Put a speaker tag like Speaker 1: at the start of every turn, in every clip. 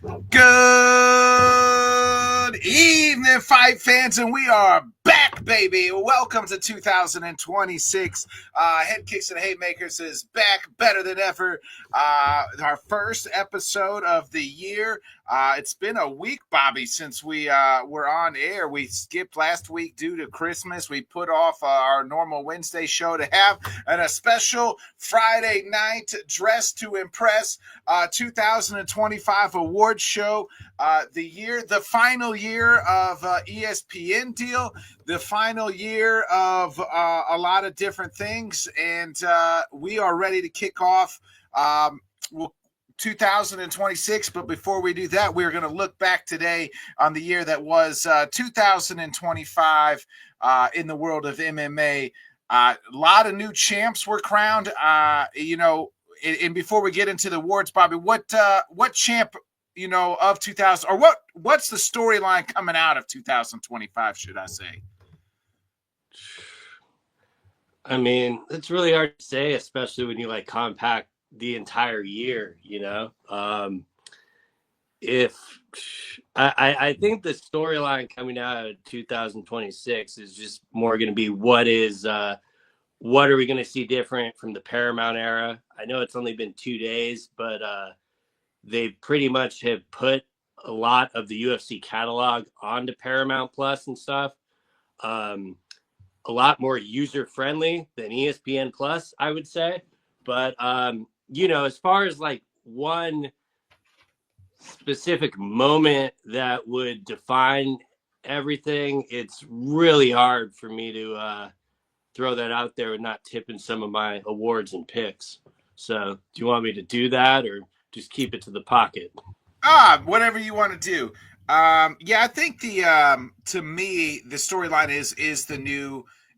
Speaker 1: Good evening, fight fans, and we are back, baby. Welcome to 2026. Headkicks and Haymakers is back better than ever. Our first episode of the year. It's been a week, Bobby, since we were on air. We skipped last week due to Christmas. We put off our normal Wednesday show to have a special Friday night Dress to Impress 2025 award show. The final year of ESPN deal, the final year of a lot of different things, and we are ready to kick off 2026. But before we do that, we're going to look back today on the year that was 2025 in the world of MMA. A lot of new champs were crowned. And before we get into the awards, Bobby, what champ of 2000, or what's the storyline coming out of 2025? Should I say?
Speaker 2: I mean, it's really hard to say, especially when you compact the entire year. If I think the storyline coming out of 2026 is just more going to be what are we going to see different from the Paramount era? I know it's only been 2 days, but they pretty much have put a lot of the UFC catalog onto Paramount Plus and stuff. A lot more user friendly than ESPN Plus, I would say. But as far as one specific moment that would define everything, it's really hard for me to throw that out there and not tip in some of my awards and picks. So do you want me to do that or just keep it to the pocket?
Speaker 1: Whatever you want to do. I think to me the storyline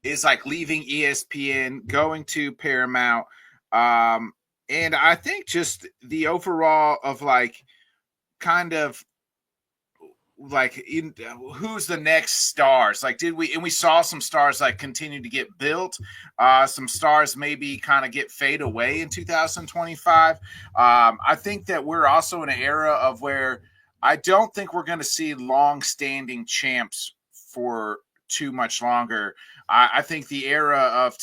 Speaker 1: is like leaving ESPN, going to Paramount, and I think just the overall of who's the next stars? We saw some stars continue to get built, some stars maybe kind of fade away in 2025. I think that we're also in an era of where I don't think we're going to see long-standing champs for too much longer. I think the era of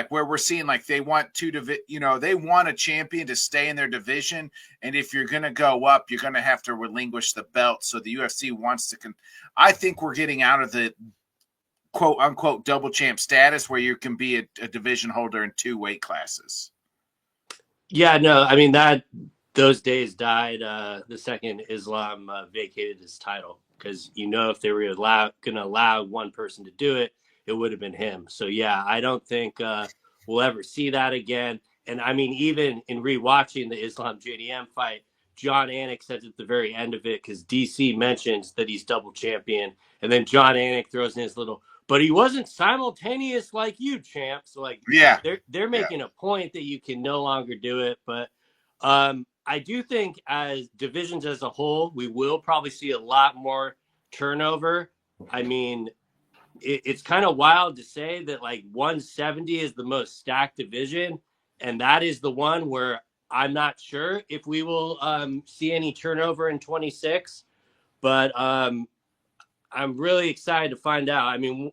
Speaker 1: where we're seeing they want they want a champion to stay in their division, and if you're going to go up, you're going to have to relinquish the belt. So the UFC wants to. I think we're getting out of the quote unquote double champ status where you can be a division holder in 2 weight classes.
Speaker 2: Yeah, no, I mean those days died the second Islam vacated his title, because if they were going to allow one person to do it, it would have been him. So yeah, I don't think we'll ever see that again. And I mean, even in rewatching the Islam JDM fight, John Anik says at the very end of it, because DC mentions that he's double champion, and then John Anik throws in his little, but he wasn't simultaneous like you, champ. So they're making a point that you can no longer do it. But I do think as divisions as a whole, we will probably see a lot more turnover. I mean, it's kind of wild to say that 170 is the most stacked division, and that is the one where I'm not sure if we will see any turnover in 26. But I'm really excited to find out. I mean,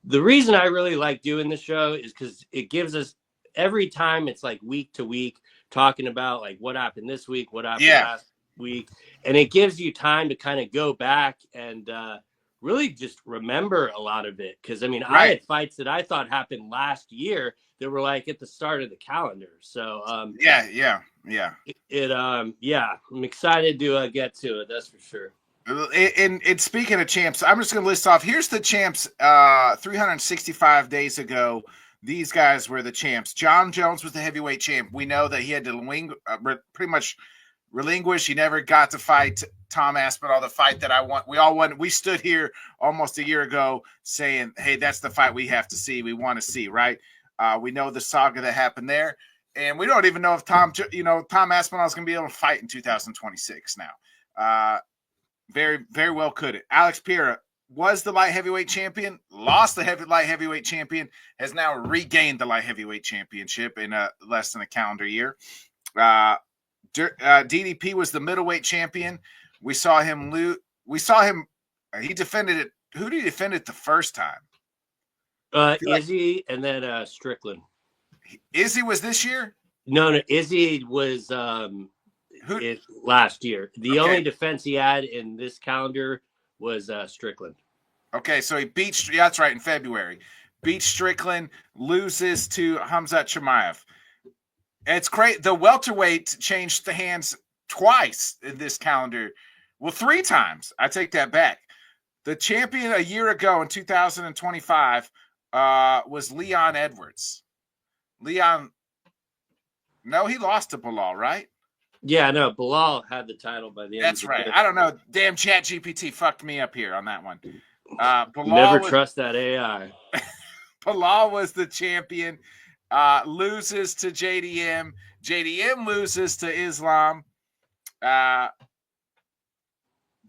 Speaker 2: the reason I really like doing the show is because it gives us every time it's week to week talking about what happened this week, what happened last week, and it gives you time to kind of go back and really just remember a lot of it. Because I mean, I had fights that I thought happened last year that were at the start of the calendar. So I'm excited to get to it. That's for sure.
Speaker 1: And speaking of champs, I'm just going to list off. Here's the champs 365 days ago. These guys were the champs. John Jones was the heavyweight champ. We know that he had to pretty much relinquish. He never got to fight Tom Aspinall, the fight that I want. We all wanted. We stood here almost a year ago saying, hey, that's the fight we have to see. We want to see, right? We know the saga that happened there. And we don't even know if Tom Aspinall is going to be able to fight in 2026 now. Very, very well could it. Alex Pereira was the light heavyweight champion, lost the light heavyweight champion, has now regained the light heavyweight championship in less than a calendar year. DDP was the middleweight champion. We saw him lose. We saw him. He defended it. Who did he defend it the first time?
Speaker 2: Izzy and then Strickland.
Speaker 1: Izzy was this year?
Speaker 2: No, Izzy was last year. The only defense he had in this calendar was Strickland.
Speaker 1: Okay, so he beat. Yeah, that's right, in February. Beats Strickland, loses to Khamzat Chimaev. It's great. The welterweight changed the hands twice in this calendar. Well, 3 times. I take that back. The champion a year ago in 2025 was Leon Edwards. Leon, no, he lost to Bilal, right?
Speaker 2: Yeah, no, Bilal had the title by the end.
Speaker 1: That's right. I don't know. Damn, ChatGPT fucked me up here on that one.
Speaker 2: Never trust that AI.
Speaker 1: Bilal was the champion. Loses to JDM. JDM loses to Islam.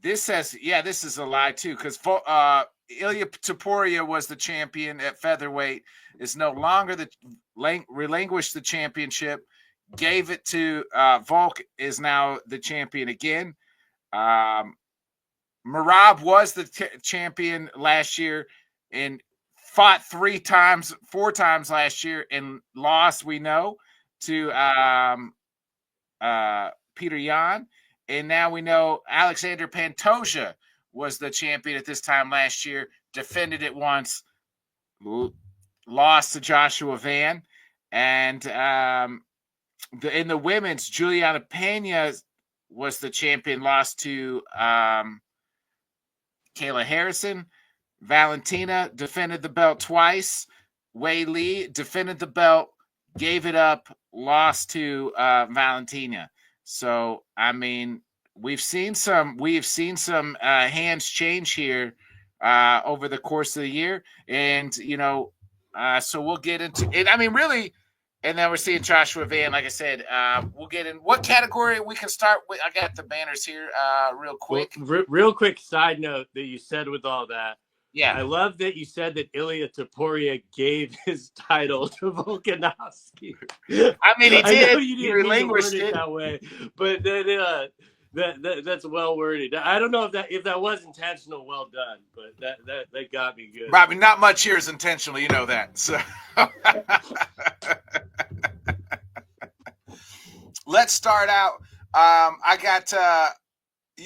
Speaker 1: This is a lie too, because Ilya Topuria was the champion at featherweight. Is no longer relinquished the championship. Gave it to Volk. Is now the champion again. Merab was the champion last year and fought 4 times last year and lost, we know, to Peter Yan. And now we know Alexander Pantoja was the champion at this time last year, defended it once, lost to Joshua Van. And in the women's, Juliana Pena was the champion, lost to Kayla Harrison. Valentina defended the belt twice. Wei Li defended the belt, gave it up, lost to Valentina. So, I mean, we've seen some hands change here over the course of the year. And, so we'll get into it. I mean, really, and then we're seeing Joshua Van, like I said, we'll get in what category we can start with. I got the banners here real quick.
Speaker 2: Well, real quick side note that you said with all that.
Speaker 1: Yeah.
Speaker 2: I love that you said that Ilya Topuria gave his title to Volkanovski.
Speaker 1: I mean, he did.
Speaker 2: I know you
Speaker 1: he
Speaker 2: didn't
Speaker 1: relinquished
Speaker 2: it that way, but then that's well worded. I don't know if that was intentional. Well done, but that got me good.
Speaker 1: I mean, not much here is intentional. You know that. So let's start out. I got.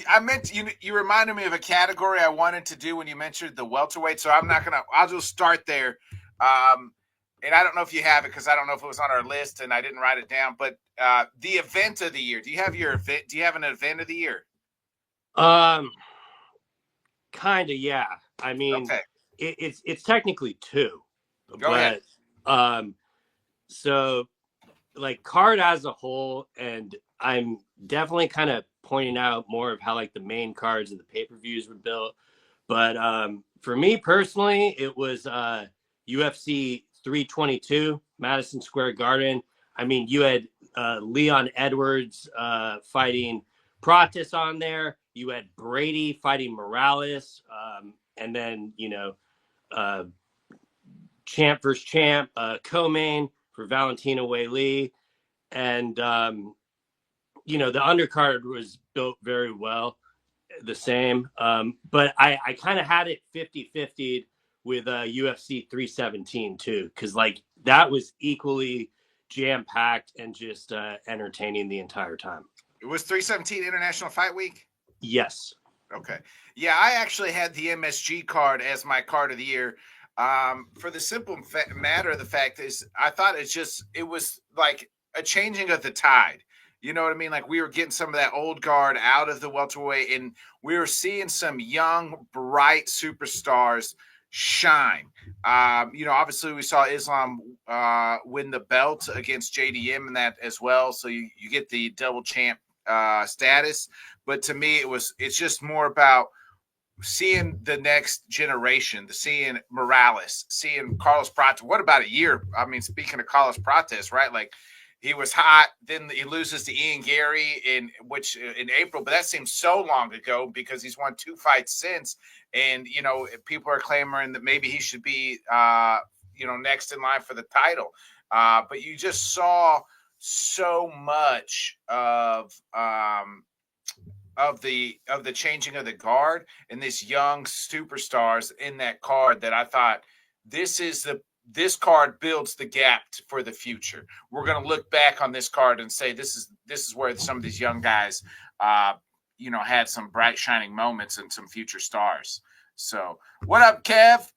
Speaker 1: I meant you reminded me of a category I wanted to do when you mentioned the welterweight. So I'll just start there. And I don't know if you have it because I don't know if it was on our list and I didn't write it down. But the event of the year. Do you have your event? Do you have an event of the year?
Speaker 2: Kind of, yeah. I mean,
Speaker 1: okay.
Speaker 2: It's technically 2.
Speaker 1: Go ahead.
Speaker 2: So, like, card as a whole, and I'm definitely kind of pointing out more of how like the main cards and the pay-per-views were built. But for me personally, it was UFC 322, Madison Square Garden. I mean, you had Leon Edwards fighting Pratis on there. You had Brady fighting Morales. And then, champ versus champ, co-main for Valentina Wei Li. And, the undercard was built very well, the same. But I kind of had it 50-50 with UFC 317 too, because like that was equally jam-packed and just entertaining the entire time.
Speaker 1: It was 317 International Fight Week?
Speaker 2: Yes.
Speaker 1: Okay. Yeah, I actually had the MSG card as my card of the year. For the simple matter of the fact is, I thought it was like a changing of the tide. You know what I mean? Like we were getting some of that old guard out of the welterweight, and we were seeing some young, bright superstars shine. Obviously we saw Islam win the belt against JDM in that as well. So you get the double champ status. But to me, it's just more about seeing the next generation, seeing Morales, seeing Carlos Prates. What about a year? I mean, speaking of Carlos Prates, right? Like he was hot. Then he loses to Ian Gary in April, but that seems so long ago because he's won 2 fights since. And, people are clamoring that maybe he should be, next in line for the title. But you just saw so much of the changing of the guard and these young superstars in that card that I thought this card builds the gap for the future. We're going to look back on this card and say this is where some of these young guys had some bright shining moments and some future stars. So, what up, Kev?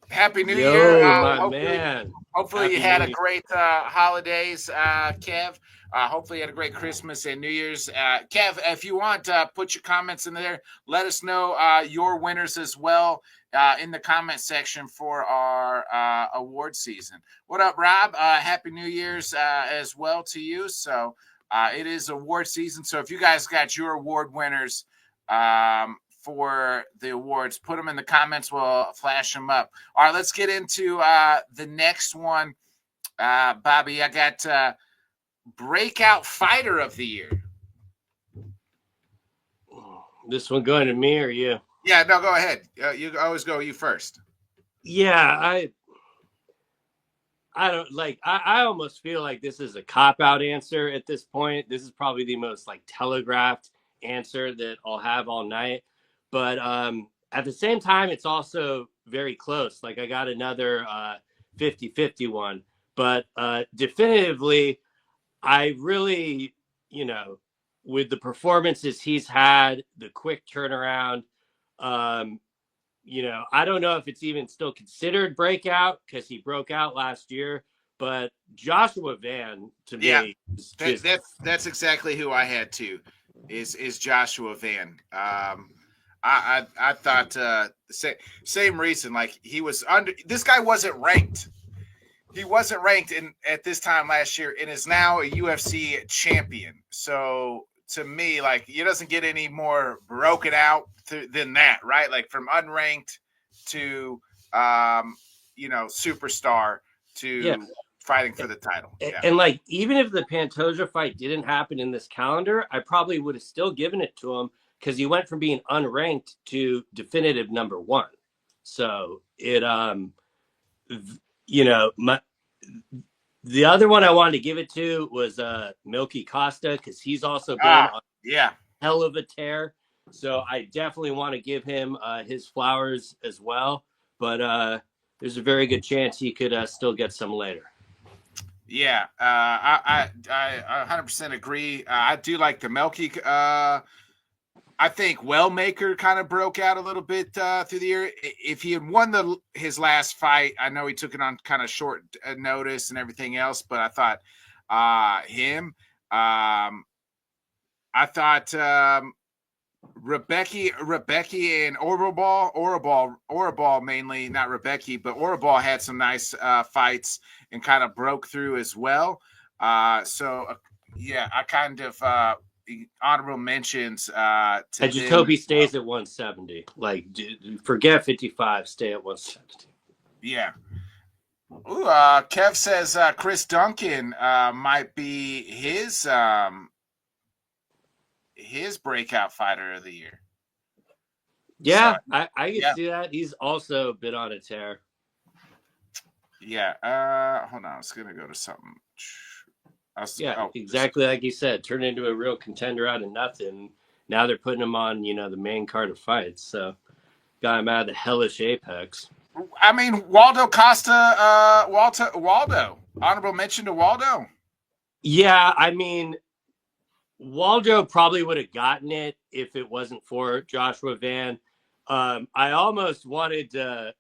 Speaker 1: Happy New Year.
Speaker 2: Yo, my man.
Speaker 1: Hopefully
Speaker 2: Happy
Speaker 1: you had
Speaker 2: New
Speaker 1: a
Speaker 2: Year.
Speaker 1: great holidays, Kev. Hopefully you had a great Christmas and New Year's. Kev, if you want, put your comments in there. Let us know your winners as well in the comment section for our award season. What up, Rob? Happy New Year's as well to you. So it is award season. So if you guys got your award winners for the awards, put them in the comments. We'll flash them up. All right, let's get into the next one. Bobby, I got Breakout Fighter of the Year.
Speaker 2: This one going to me or you?
Speaker 1: Yeah, no, go ahead. You always go you first.
Speaker 2: Yeah, I don't like. I almost feel like this is a cop-out answer at this point. This is probably the most like telegraphed answer that I'll have all night. But at the same time, it's also very close. Like I got another 50-50 one. But definitively, I really, with the performances he's had, the quick turnaround, I don't know if it's even still considered breakout because he broke out last year. But Joshua Van, to me, is just...
Speaker 1: that's exactly who I had too. Is Joshua Van. I thought same reason. Like he was under. This guy wasn't ranked. He wasn't ranked at this time last year and is now a UFC champion. So to me, like he doesn't get any more broken out than that, right? Like from unranked to superstar to fighting for the title. Yeah.
Speaker 2: And like even if the Pantoja fight didn't happen in this calendar, I probably would have still given it to him because he went from being unranked to definitive number one. So it the other one I wanted to give it to was Milky Costa because he's also been on a hell of a tear. So I definitely want to give him his flowers as well. But there's a very good chance he could still get some later.
Speaker 1: Yeah, I 100% agree. I do like the Milky. I think Wellmaker kind of broke out a little bit through the year. If he had won his last fight, I know he took it on kind of short notice and everything else, but I thought him. I thought Rebecca and Orabal mainly, not Rebecca, but Orabal had some nice fights and kind of broke through as well. I kind of honorable mentions. I
Speaker 2: just hope he stays at 170. Like, forget 55, stay at 170.
Speaker 1: Yeah. Ooh, Kev says Chris Duncan might be his breakout fighter of the year.
Speaker 2: Yeah, so, I can see that. He's also been on a tear.
Speaker 1: Yeah. Hold on. I was gonna go to something.
Speaker 2: Exactly like you said. Turned into a real contender out of nothing. Now they're putting him on, the main card of fights. So got him out of the hellish apex.
Speaker 1: I mean, Waldo Costa, Waldo. Honorable mention to Waldo.
Speaker 2: Yeah, I mean, Waldo probably would have gotten it if it wasn't for Joshua Van. I almost wanted to,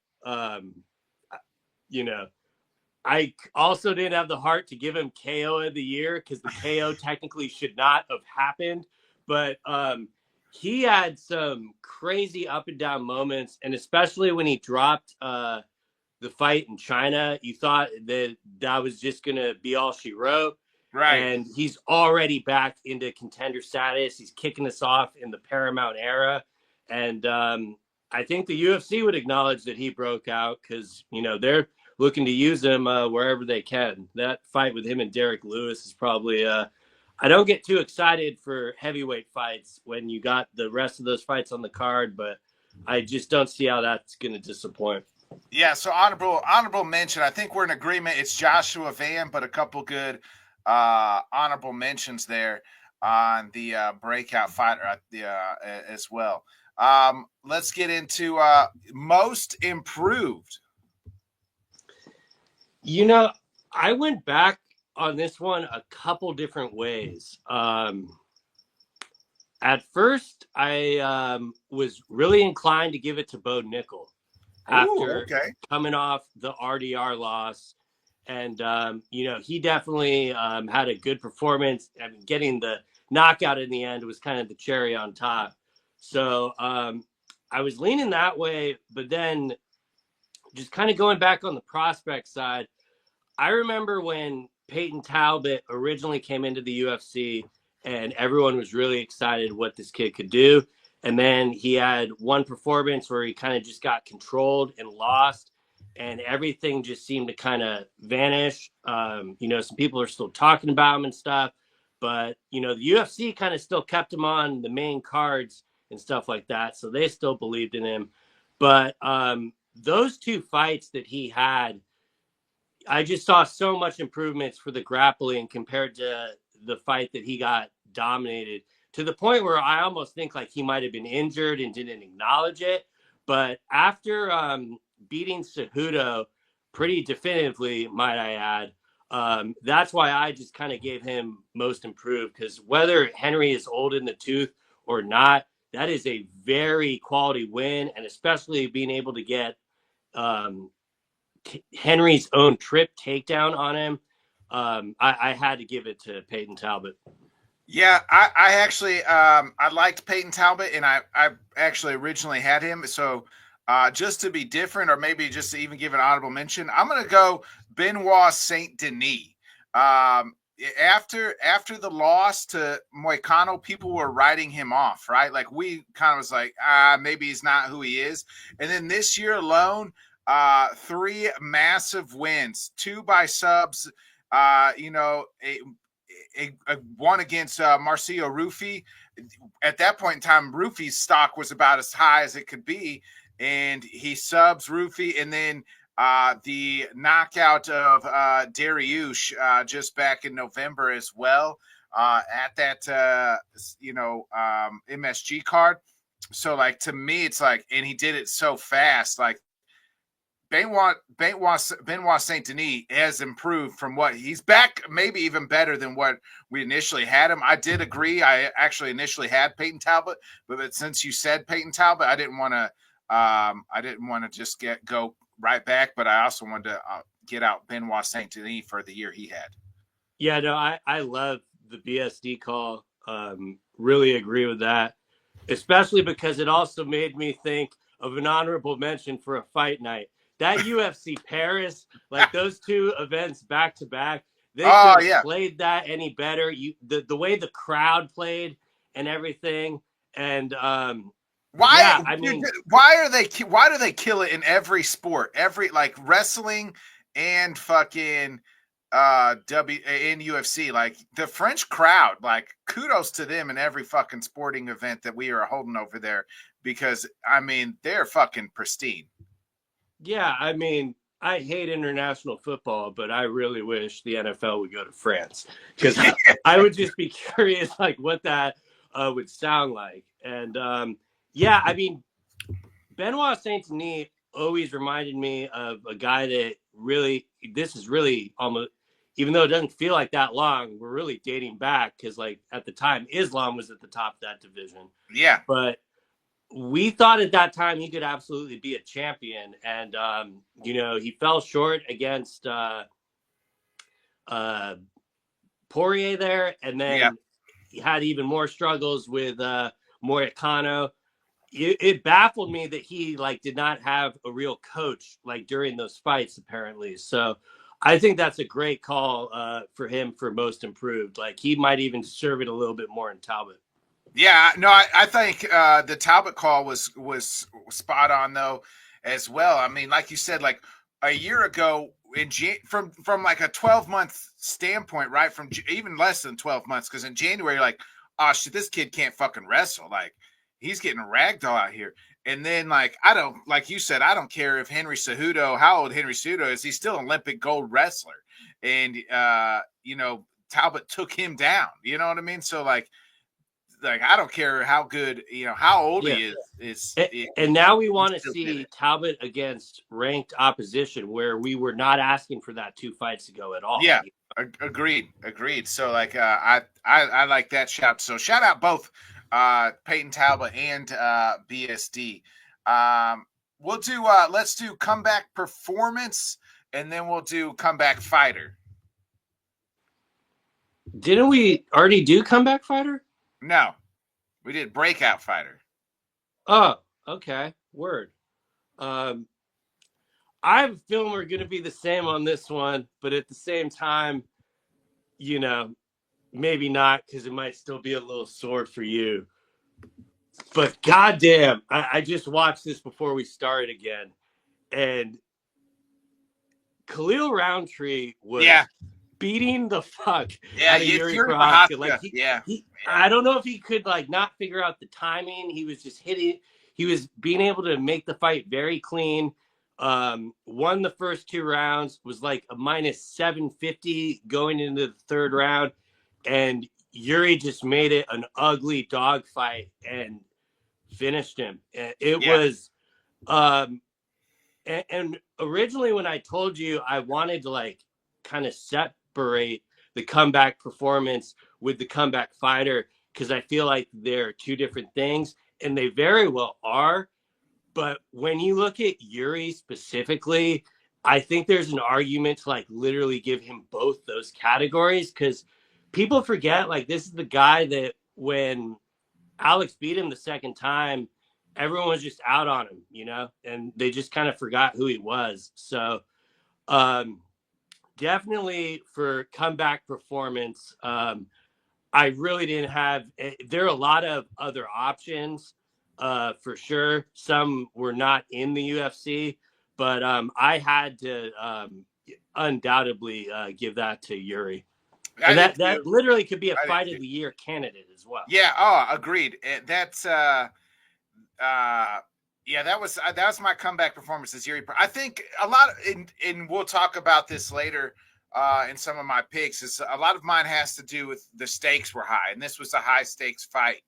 Speaker 2: I also didn't have the heart to give him KO of the year because the KO technically should not have happened. But he had some crazy up and down moments, and especially when he dropped the fight in China, you thought that was just going to be all she wrote.
Speaker 1: Right.
Speaker 2: And he's already back into contender status. He's kicking us off in the Paramount era. And I think the UFC would acknowledge that he broke out because, they're looking to use him wherever they can. That fight with him and Derek Lewis is probably I don't get too excited for heavyweight fights when you got the rest of those fights on the card, but I just don't see how that's going to disappoint.
Speaker 1: Yeah, so honorable mention. I think we're in agreement. It's Joshua Van, but a couple good honorable mentions there on the breakout fighter as well. Let's get into most improved.
Speaker 2: You know, I went back on this one a couple different ways. At first, I was really inclined to give it to Bo Nickel
Speaker 1: Ooh,
Speaker 2: after
Speaker 1: okay.
Speaker 2: coming off the RDR loss. And, he definitely had a good performance. I mean, getting the knockout in the end was kind of the cherry on top. So I was leaning that way, but then just kind of going back on the prospect side, I remember when Peyton Talbot originally came into the UFC and everyone was really excited what this kid could do. And then he had one performance where he kind of just got controlled and lost, and everything just seemed to kind of vanish. Some people are still talking about him and stuff, but, the UFC kind of still kept him on the main cards and stuff like that. So they still believed in him. But those two fights that he had, I just saw so much improvements for the grappling compared to the fight that he got dominated, to the point where I almost think like he might have been injured and didn't acknowledge it. But after beating Cejudo pretty definitively, might I add, that's why I just kind of gave him most improved, because whether Henry is old in the tooth or not, that is a very quality win, and especially being able to get Henry's own trip takedown on him. I had to give it to Peyton Talbot.
Speaker 1: Yeah, I actually I liked Peyton Talbot, and I actually originally had him. So just to be different, or maybe just to even give an honorable mention, I'm going to go Benoit Saint Denis. After the loss to Moicano, people were writing him off, right? Like we kind of was like, maybe he's not who he is. And then this year alone, 3 massive wins, 2 by subs. A one against Marcio Rufy. At that point in time, Rufy's stock was about as high as it could be, and he subs Rufy, and then the knockout of Dariush just back in November as well at that MSG card. So like to me, it's like, and he did it so fast, like Benoit Saint Denis has improved from what he's back, maybe even better than what we initially had him. I did agree. I actually initially had Peyton Talbot, but since you said Peyton Talbot, I didn't want to just go right back. But I also wanted to get out Benoit Saint Denis for the year he had.
Speaker 2: Yeah, no, I love the BSD call. Really agree with that, especially because it also made me think of an honorable mention for a fight night. That UFC Paris, like those two events back to back, they
Speaker 1: Oh
Speaker 2: could have
Speaker 1: yeah.
Speaker 2: played that any better. The way the crowd played and everything, and
Speaker 1: Why?
Speaker 2: yeah, I mean,
Speaker 1: Why do they kill it in every sport? Every like wrestling and fucking in UFC, like the French crowd, like kudos to them in every fucking sporting event that we are holding over there, because I mean they're fucking pristine.
Speaker 2: yeah, I mean, I hate international football, but I really wish the NFL would go to France, because I would just be curious, like what that would sound like. And yeah, I mean, Benoit Saint Denis always reminded me of a guy that really, this is really almost, even though it doesn't feel like that long, we're really dating back, because like at the time, Islam was at the top of that division.
Speaker 1: Yeah.
Speaker 2: But we thought at that time he could absolutely be a champion, and he fell short against Poirier there, and
Speaker 1: Yeah.
Speaker 2: then he had even more struggles with Moicano. It baffled me that he like did not have a real coach like during those fights, apparently. So I think that's a great call for him for most improved. Like he might even deserve it a little bit more in Talbot.
Speaker 1: Yeah, no, I think the Talbot call was spot on though, as well. I mean, like you said, like a year ago from like a 12-month standpoint, right? From even less than 12 months, because in January, you're like, oh shit, this kid can't fucking wrestle. Like he's getting ragdoll out here. And then like like you said, I don't care if how old Henry Cejudo is, he's still an Olympic gold wrestler. And Talbot took him down. You know what I mean? So like I don't care how good, how old he is.
Speaker 2: And now we want to see Talbot against ranked opposition, where we were not asking for that 2 fights ago at all.
Speaker 1: Yeah, agreed. So like I like that shout. So shout out both Peyton Talbot and BSD. We'll do let's do comeback performance, and then we'll do comeback fighter.
Speaker 2: Didn't we already do comeback fighter?
Speaker 1: No, we did breakout fighter.
Speaker 2: Oh, okay. Word. I have a feeling we're going to be the same on this one, but at the same time, maybe not, because it might still be a little sore for you. But goddamn, I just watched this before we started again, and Khalil Roundtree was beating the fuck out of Yuri Prochazka. Like I don't know if he could not figure out the timing. He was just hitting. He was being able to make the fight very clean. Won the first 2 rounds. Was like a minus 750 going into the 3rd round, and Yuri just made it an ugly dog fight and finished him. It was. And originally, when I told you I wanted to kind of separate the comeback performance with the comeback fighter, because I feel like they're 2 different things, and they very well are. But when you look at Yuri specifically, I think there's an argument to literally give him both those categories, because people forget this is the guy that when Alex beat him the 2nd time, everyone was just out on him, and they just kind of forgot who he was. So definitely for comeback performance, I really didn't have – there are a lot of other options for sure. Some were not in the UFC, but I had to undoubtedly give that to Yuri. And that literally could be a fight of the year candidate as well.
Speaker 1: Yeah, agreed. That's that was my comeback performance this year. I think a lot, and we'll talk about this later in some of my picks. Is a lot of mine has to do with the stakes were high, and this was a high stakes fight.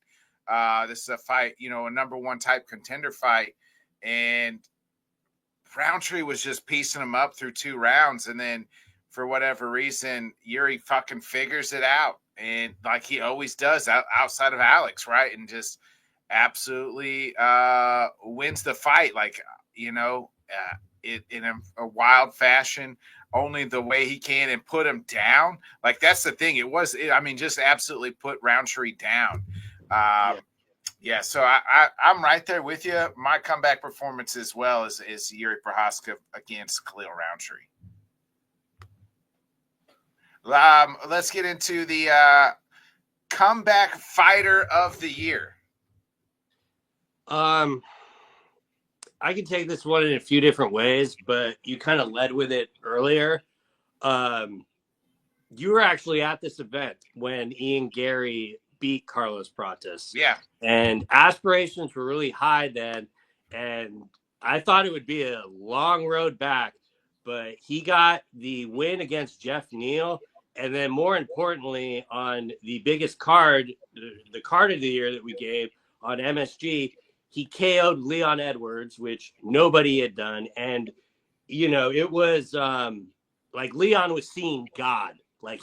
Speaker 1: This is a fight, a #1 type contender fight, and Roundtree was just piecing him up through 2 rounds, and then for whatever reason, Yuri fucking figures it out, and like he always does outside of Alex, right? And just absolutely wins the fight, in a wild fashion, only the way he can, and put him down. That's the thing. Just absolutely put Roundtree down. So I'm right there with you. My comeback performance as well is Yuri Prochazka against Khalil Roundtree. Let's get into the comeback fighter of the year.
Speaker 2: I can take this one in a few different ways, but you kind of led with it earlier. You were actually at this event when Ian Gary beat Carlos Pratas.
Speaker 1: Yeah.
Speaker 2: And aspirations were really high then, and I thought it would be a long road back, but he got the win against Jeff Neal. And then more importantly, on the biggest card, the card of the year that we gave on MSG, he KO'd Leon Edwards, which nobody had done. And, it was Leon was seeing God.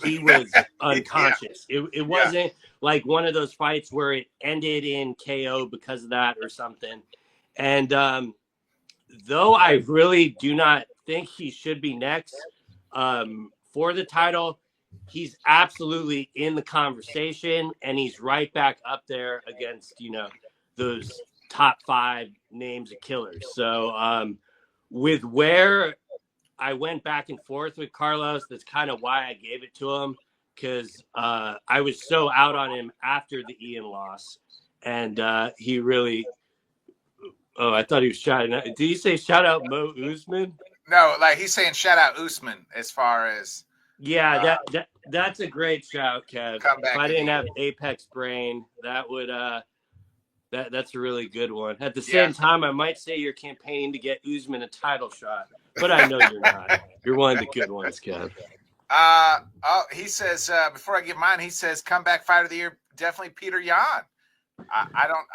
Speaker 2: He was unconscious. It wasn't like one of those fights where it ended in KO because of that or something. And though I really do not think he should be next for the title, he's absolutely in the conversation, and he's right back up there against, those top 5 names of killers. So with where I went back and forth with Carlos, that's kind of why I gave it to him, because I was so out on him after the Ian loss. And he really – I thought he was shouting out. Did you say shout out Mo Usman?
Speaker 1: No, he's saying shout out Usman as far as –
Speaker 2: yeah, that's a great shout, Kev. If I didn't have Apex Brain, that would that's a really good one. At the same time, I might say you're campaigning to get Usman a title shot, but I know you're not. You're one of the good ones, Kev.
Speaker 1: He says before I give mine, he says comeback fighter of the year, definitely Peter Yan. I don't,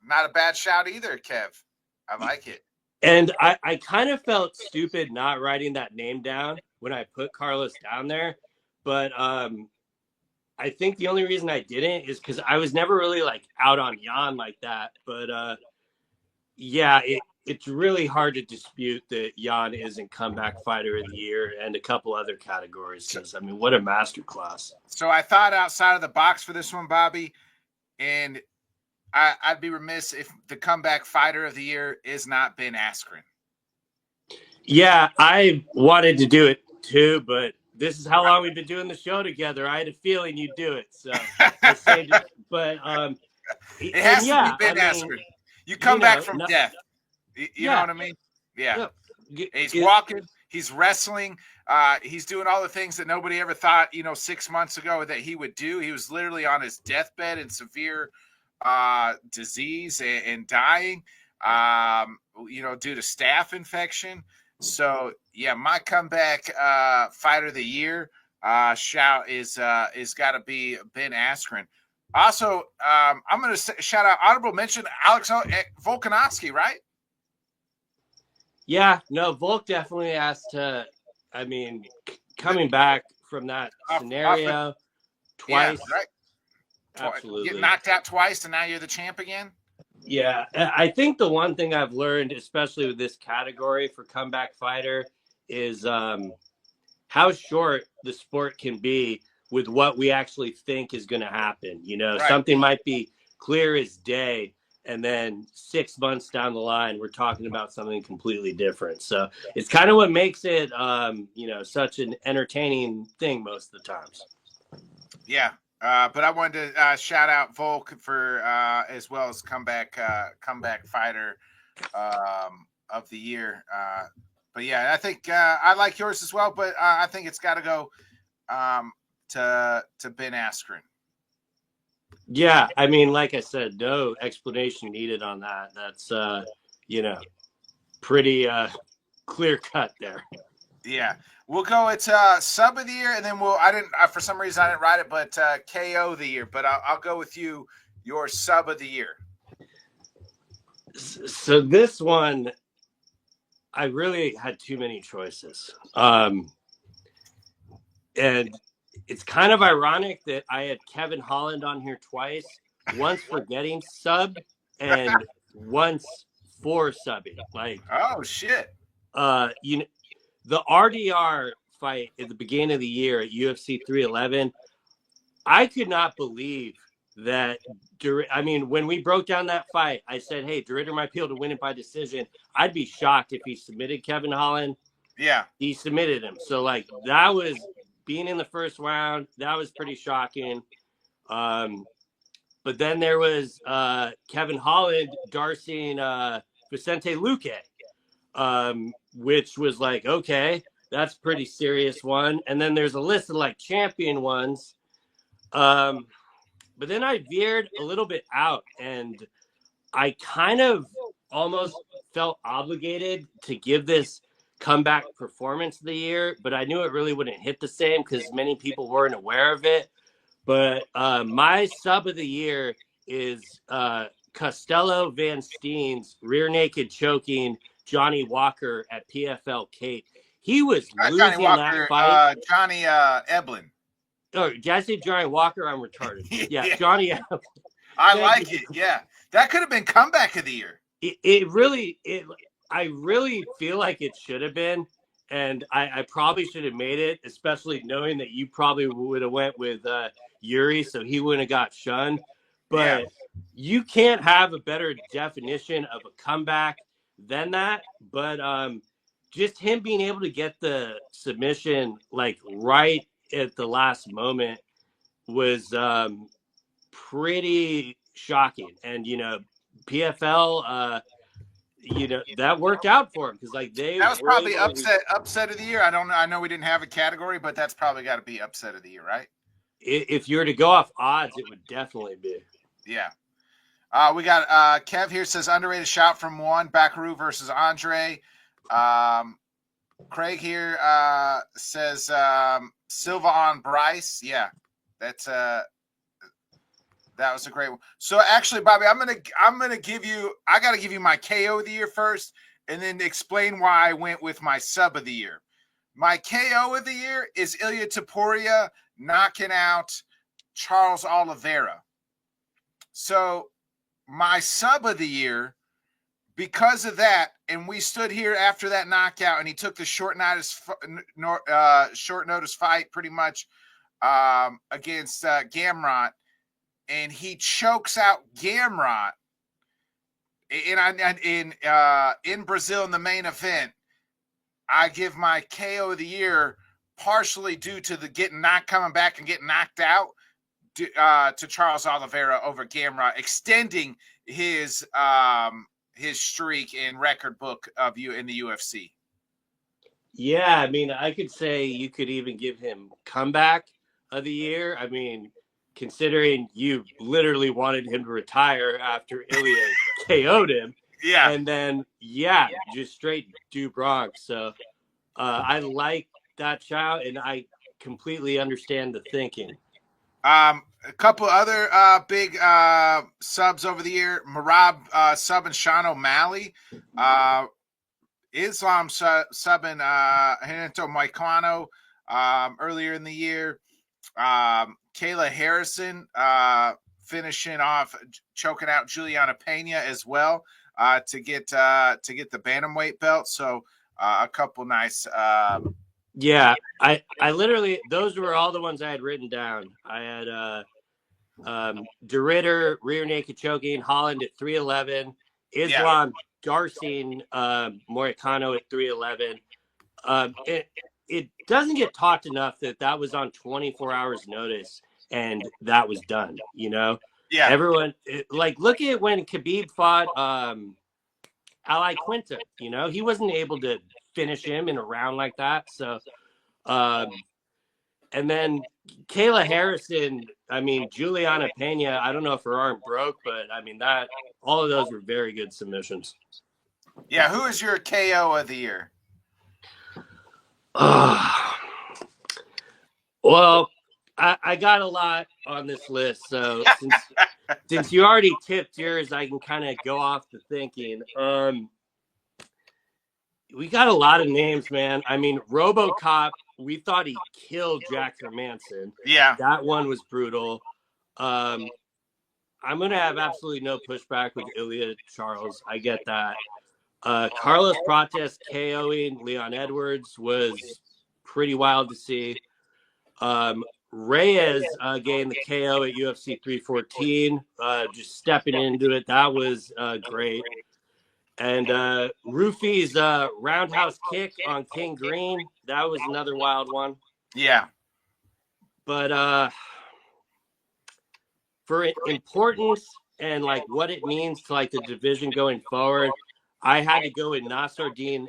Speaker 1: not a bad shout either, Kev. I like it.
Speaker 2: And I kind of felt stupid not writing that name down when I put Carlos down there. But I think the only reason I didn't is because I was never really like out on Jan like that. But yeah, it's really hard to dispute that Jan isn't comeback fighter of the year and a couple other categories. Because, I mean, what a masterclass.
Speaker 1: So I thought outside of the box for this one, Bobby, and I'd be remiss if the comeback fighter of the year is not Ben Askren.
Speaker 2: Yeah, I wanted to do it too, but this is how long we've been doing the show together. I had a feeling you'd do it, so I saved it. But
Speaker 1: it has to be Ben Askren. You come back from death. You know what I mean? Yeah. He's walking. He's wrestling. He's doing all the things that nobody ever thought, 6 months ago that he would do. He was literally on his deathbed in severe disease and dying, due to staph infection. So yeah, my comeback fighter of the year shout is got to be Ben Askren. Also, I'm going to shout out honorable mention Alex Volkanovski, right?
Speaker 2: Yeah, no, Volk definitely has to. I mean, coming back from that scenario twice,
Speaker 1: yeah, right?
Speaker 2: Absolutely.
Speaker 1: Get knocked out twice, and now you're the champ again.
Speaker 2: Yeah, I think the one thing I've learned, especially with this category for comeback fighter, is how short the sport can be with what we actually think is going to happen. Right. Something might be clear as day, and then 6 months down the line, we're talking about something completely different. So it's kind of what makes it, such an entertaining thing most of the times.
Speaker 1: Yeah. But I wanted to shout out Volk for as well as comeback fighter of the year. But yeah, I think I like yours as well. But I think it's got to go to Ben Askren.
Speaker 2: Yeah, I mean, like I said, no explanation needed on that. That's pretty clear cut there.
Speaker 1: Yeah. We'll go at sub of the year, and then for some reason I didn't write it, but KO of the year. But I'll go with you, your sub of the year.
Speaker 2: So this one, I really had too many choices. And it's kind of ironic that I had Kevin Holland on here twice, once for getting sub and once for subbing. Like,
Speaker 1: oh shit.
Speaker 2: The RDR fight at the beginning of the year at UFC 311, I could not believe that. I mean, when we broke down that fight, I said, hey, DeRitter might be able to win it by decision. I'd be shocked if he submitted Kevin Holland.
Speaker 1: Yeah.
Speaker 2: He submitted him. So, like, that was being in the first round. That was pretty shocking. But then there was Kevin Holland, Darcy, and Vicente Luque. Which was like, okay, that's pretty serious one. And then there's a list of like champion ones. But then I veered a little bit out, and I kind of almost felt obligated to give this comeback performance of the year, but I knew it really wouldn't hit the same because many people weren't aware of it. But my sub of the year is Costello Van Steen's rear naked choking Johnny Walker at PFL Kate. He was losing that fight.
Speaker 1: Johnny Eblin.
Speaker 2: Oh, did I say Johnny Walker? I'm retarded. Yeah, Johnny Eblin.
Speaker 1: I like it. Yeah, that could have been comeback of the year.
Speaker 2: I really feel like it should have been, and I probably should have made it, especially knowing that you probably would have went with Yuri, so he wouldn't have got shunned. But you can't have a better definition of a comeback than that. But just him being able to get the submission like right at the last moment was pretty shocking. And PFL that worked out for him because like that
Speaker 1: was probably upset of the year. I don't know. I know we didn't have a category, but that's probably got to be upset of the year, right?
Speaker 2: If you were to go off odds, it would definitely be.
Speaker 1: Yeah. We got Kev here says underrated shot from one Bakaru versus Andre. Craig here says Silva on Bryce. Yeah, that's that was a great one. So actually, Bobby, I'm gonna give you. I got to give you my KO of the year first, and then explain why I went with my sub of the year. My KO of the year is Ilya Taporia knocking out Charles Oliveira. So my sub of the year, because of that, and we stood here after that knockout, and he took the short notice fight pretty much against Gamrot, and he chokes out Gamrot in Brazil in the main event. I give my KO of the year partially due to the not coming back and getting knocked out to Charles Oliveira over Gamrot, extending his streak and record book of you in the UFC.
Speaker 2: Yeah, I mean, I could say you could even give him comeback of the year. I mean, considering you literally wanted him to retire after Ilya KO'd him.
Speaker 1: Yeah.
Speaker 2: And then, just straight do Bronx. So I like that shout, and I completely understand the thinking.
Speaker 1: A couple other big subs over the year. Marab subbing Sean O'Malley. Islam subbing Renato Moicano earlier in the year. Kayla Harrison finishing off, choking out Juliana Pena as well to get the bantamweight belt. So a couple nice.
Speaker 2: Yeah, I literally, those were all the ones I had written down. I had DeRitter rear naked choking Holland at 311, Islam Garcine Moicano at 311. It doesn't get talked enough that was on 24 hours notice and that was done. You know, everyone look at when Khabib fought Ally Quinta. You know, he wasn't able to finish him in a round like that. So, and then Kayla Harrison, I mean, Juliana Pena, I don't know if her arm broke, but I mean, all of those were very good submissions.
Speaker 1: Yeah. Who is your KO of the year?
Speaker 2: Well, I got a lot on this list. So since you already tipped yours, I can kind of go off the thinking. We got a lot of names, man. I mean, RoboCop, we thought he killed Jack Hermanson.
Speaker 1: Yeah.
Speaker 2: That one was brutal. I'm going to have absolutely no pushback with Ilya Charles. I get that. Carlos Prates KOing Leon Edwards was pretty wild to see. Reyes getting the KO at UFC 314, just stepping into it. That was great. And Rufy's roundhouse kick on King Green, that was another wild one.
Speaker 1: Yeah.
Speaker 2: But for importance and like what it means to like the division going forward, I had to go with Nasruddin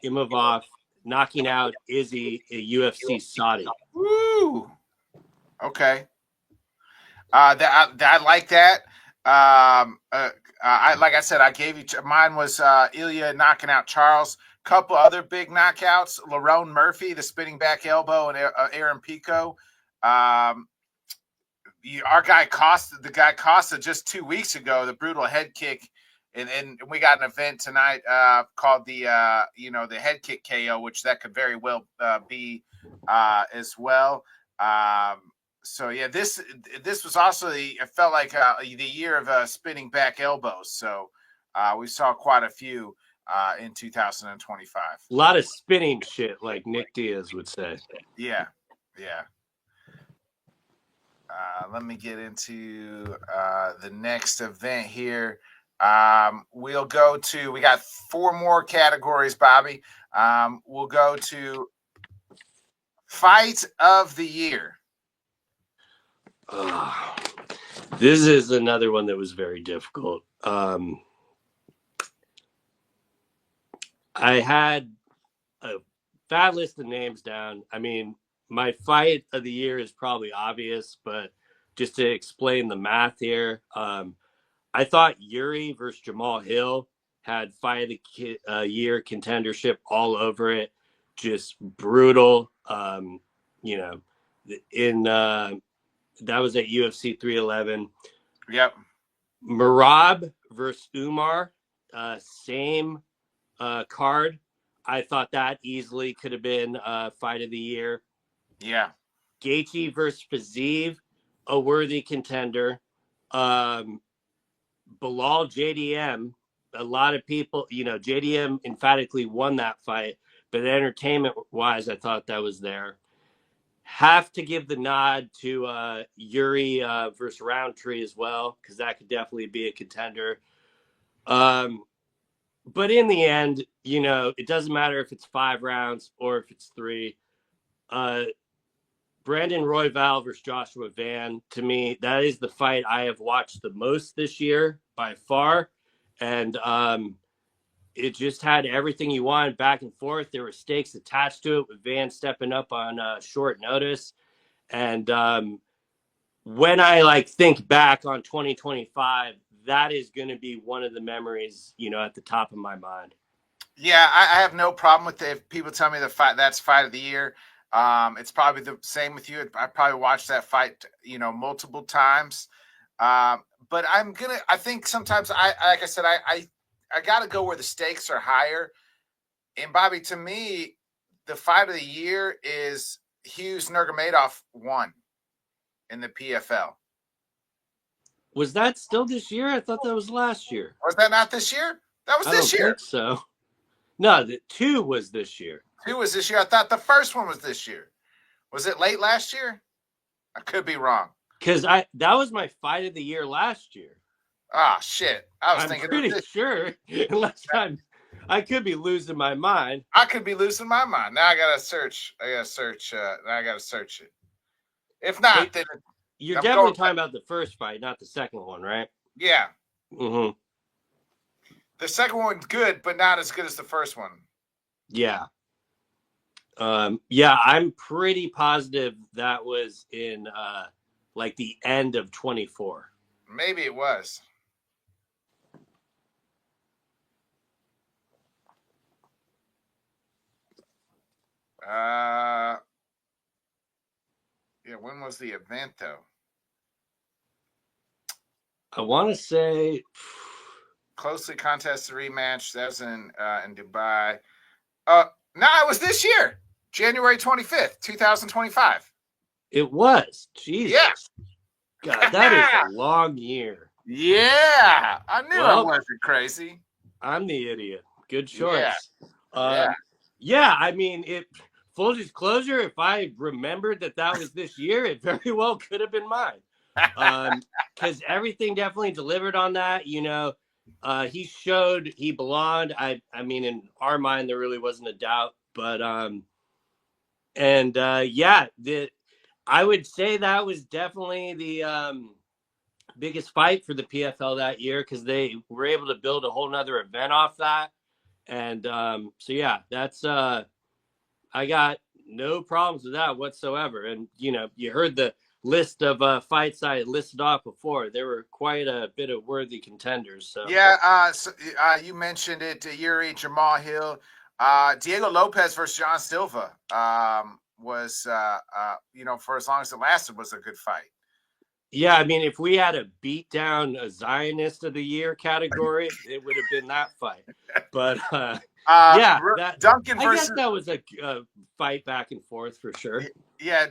Speaker 2: Imavov knocking out Izzy at UFC Saudi.
Speaker 1: Woo! Okay. I like that. Like I said, I gave you mine was Ilya knocking out Charles. Couple other big knockouts: Lerone Murphy, the spinning back elbow, and Aaron Pico. Our guy Costa just 2 weeks ago, the brutal head kick, and we got an event tonight called the the head kick KO, which that could very well be as well. So yeah, this was also it felt like the year of spinning back elbows. So we saw quite a few in 2025.
Speaker 2: A lot of spinning shit, like Nick Diaz would say.
Speaker 1: Yeah. Let me get into the next event here. We got 4 more categories, Bobby. We'll go to Fight of the Year.
Speaker 2: This is another one that was very difficult. I had a fat list of names down. I mean, my fight of the year is probably obvious, but just to explain the math here, I thought Yuri versus Jamal Hill had fight of the year contendership all over it. just brutal. You know, in that was at UFC 311.
Speaker 1: Yep.
Speaker 2: Marab versus Umar, same card. I thought that easily could have been fight of the year.
Speaker 1: Yeah.
Speaker 2: Gaethje versus Fiziev, a worthy contender. Bilal JDM, a lot of people, JDM emphatically won that fight, but entertainment wise, I thought that was there. Have to give the nod to Yuri versus Roundtree as well, because that could definitely be a contender. But in the end, it doesn't matter if it's 5 rounds or if it's 3. Brandon Royval versus Joshua Van, to me, that is the fight I have watched the most this year by far. And it just had everything you wanted, back and forth. There were stakes attached to it, with Van stepping up on short notice. And when I think back on 2025, that is going to be one of the memories, at the top of my mind.
Speaker 1: Yeah, I have no problem with it. If people tell me that's fight of the year, it's probably the same with you. I probably watched that fight, multiple times. But I think sometimes like I said, I got to go where the stakes are higher. And Bobby, to me, the fight of the year is Hughes Nurmagomedov won in the PFL.
Speaker 2: Was that still this year? I thought that was last year.
Speaker 1: Was that not this year? That was this year.
Speaker 2: I don't think so. No, the 2 was this year.
Speaker 1: 2 was this year. I thought the first one was this year. Was it late last year? I could be wrong.
Speaker 2: Because that was my fight of the year last year.
Speaker 1: Ah, shit. I'm
Speaker 2: pretty sure, unless I could be losing my mind.
Speaker 1: I could be losing my mind. Now I gotta search. Now I gotta search it. If not, then
Speaker 2: you're definitely talking about the first fight, not the second one, right?
Speaker 1: Yeah.
Speaker 2: Mm-hmm.
Speaker 1: The second one's good, but not as good as the first one.
Speaker 2: Yeah. Yeah, I'm pretty positive that was in the end of 24.
Speaker 1: Maybe it was. Yeah, when was the event though?
Speaker 2: I want to say
Speaker 1: closely contested rematch. That was in Dubai. No, it was this year, January 25th, 2025.
Speaker 2: It was. Jesus.
Speaker 1: Yeah.
Speaker 2: God, that is a long year.
Speaker 1: Yeah. I knew I wasn't crazy.
Speaker 2: I'm the idiot. Good choice.
Speaker 1: Yeah.
Speaker 2: I mean, full disclosure, if I remembered that was this year, it very well could have been mine. Because everything definitely delivered on that. He showed he belonged. I mean, in our mind, there really wasn't a doubt. But I would say that was definitely the biggest fight for the PFL that year, because they were able to build a whole nother event off that. And that's I got no problems with that whatsoever. And you heard the list of fights I listed off before. There were quite a bit of worthy contenders. So
Speaker 1: you mentioned it, Yuri, Jamal Hill, Diego Lopez versus John Silva was for as long as it lasted, was a good fight.
Speaker 2: Yeah, I mean, if we had a beat down a Zionist of the year category, it would have been that fight. But
Speaker 1: Duncan versus,
Speaker 2: I guess that was a fight back and forth for sure.
Speaker 1: Yeah,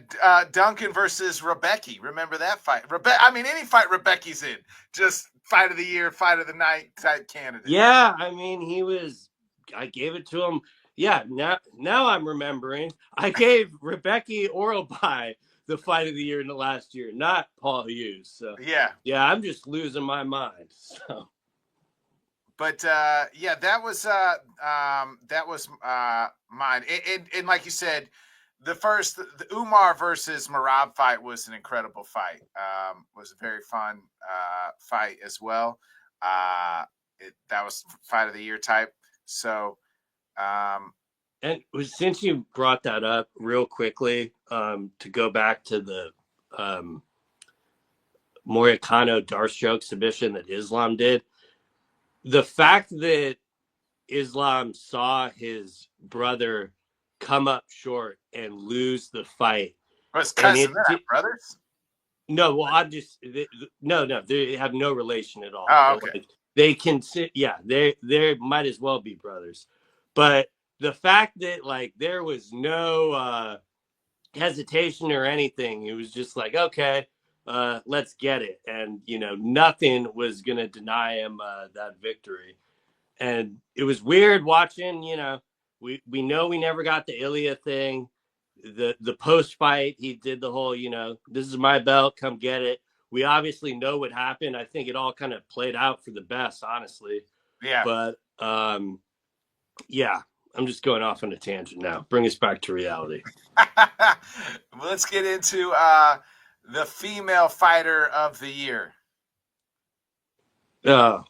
Speaker 1: Duncan versus Rebecki. Remember that fight? Any fight Rebecki's in, just fight of the year, fight of the night type candidate.
Speaker 2: Yeah, I mean, I gave it to him. Yeah, now I'm remembering. I gave Rebecki Oralby the fight of the year in the last year, not Paul Hughes. So yeah, I'm just losing my mind. So,
Speaker 1: but that was mine. And like you said, the Umar versus Marab fight was an incredible fight. Was a very fun fight as well. That was fight of the year type. So.
Speaker 2: And since you brought that up real quickly, to go back to the Moicano Darkstroke submission that Islam did, the fact that Islam saw his brother come up short and lose the fight.
Speaker 1: What's
Speaker 2: And
Speaker 1: cussing that, brothers?
Speaker 2: no, well, I'm just no, they have no relation at all.
Speaker 1: Oh,
Speaker 2: But
Speaker 1: okay.
Speaker 2: like they can sit, yeah, they might as well be brothers. But the fact that like there was no hesitation or anything, it was just like, okay, let's get it, and nothing was gonna deny him that victory. And it was weird watching. We know we never got the Ilya thing. The post fight, he did the whole, this is my belt, come get it. We obviously know what happened. I think it all kind of played out for the best, honestly.
Speaker 1: Yeah.
Speaker 2: But yeah, I'm just going off on a tangent now. Bring us back to reality.
Speaker 1: Let's get into the female fighter of the year.
Speaker 2: Oh,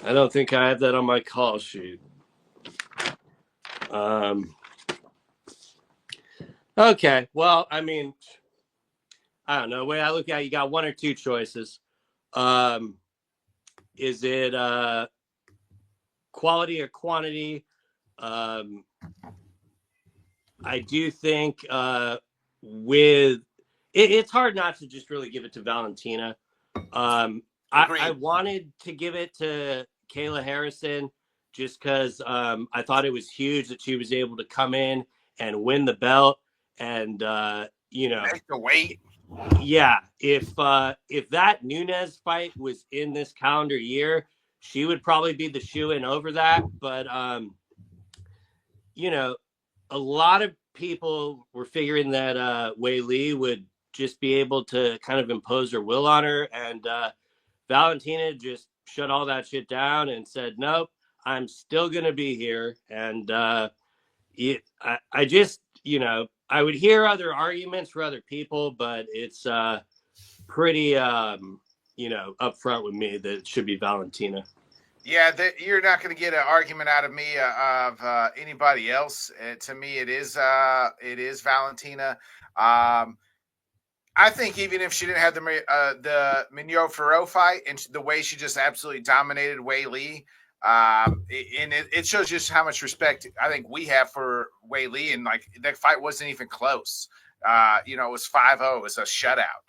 Speaker 2: I don't think I have that on my call sheet. Okay, well, I mean, I don't know. The way I look at it, you got one or two choices. Is it quality or quantity? I do think with it's hard not to just really give it to Valentina. I wanted to give it to Kayla Harrison just because I thought it was huge that she was able to come in and win the belt, and
Speaker 1: make the weight.
Speaker 2: Yeah, if that Nunes fight was in this calendar year, she would probably be the shoe-in over that. But a lot of people were figuring that Wei Li would just be able to kind of impose her will on her, and Valentina just shut all that shit down and said, "Nope, I'm still gonna be here." And I just, I would hear other arguments for other people, but it's pretty, upfront with me that it should be Valentina.
Speaker 1: Yeah, you're not going to get an argument out of me of anybody else. To me, it is Valentina. I think even if she didn't have the Mignot Ferro fight and the way she just absolutely dominated Wei Li, and it shows just how much respect I think we have for Wei Li. And like that fight wasn't even close. It was 5-0. It was a shutout.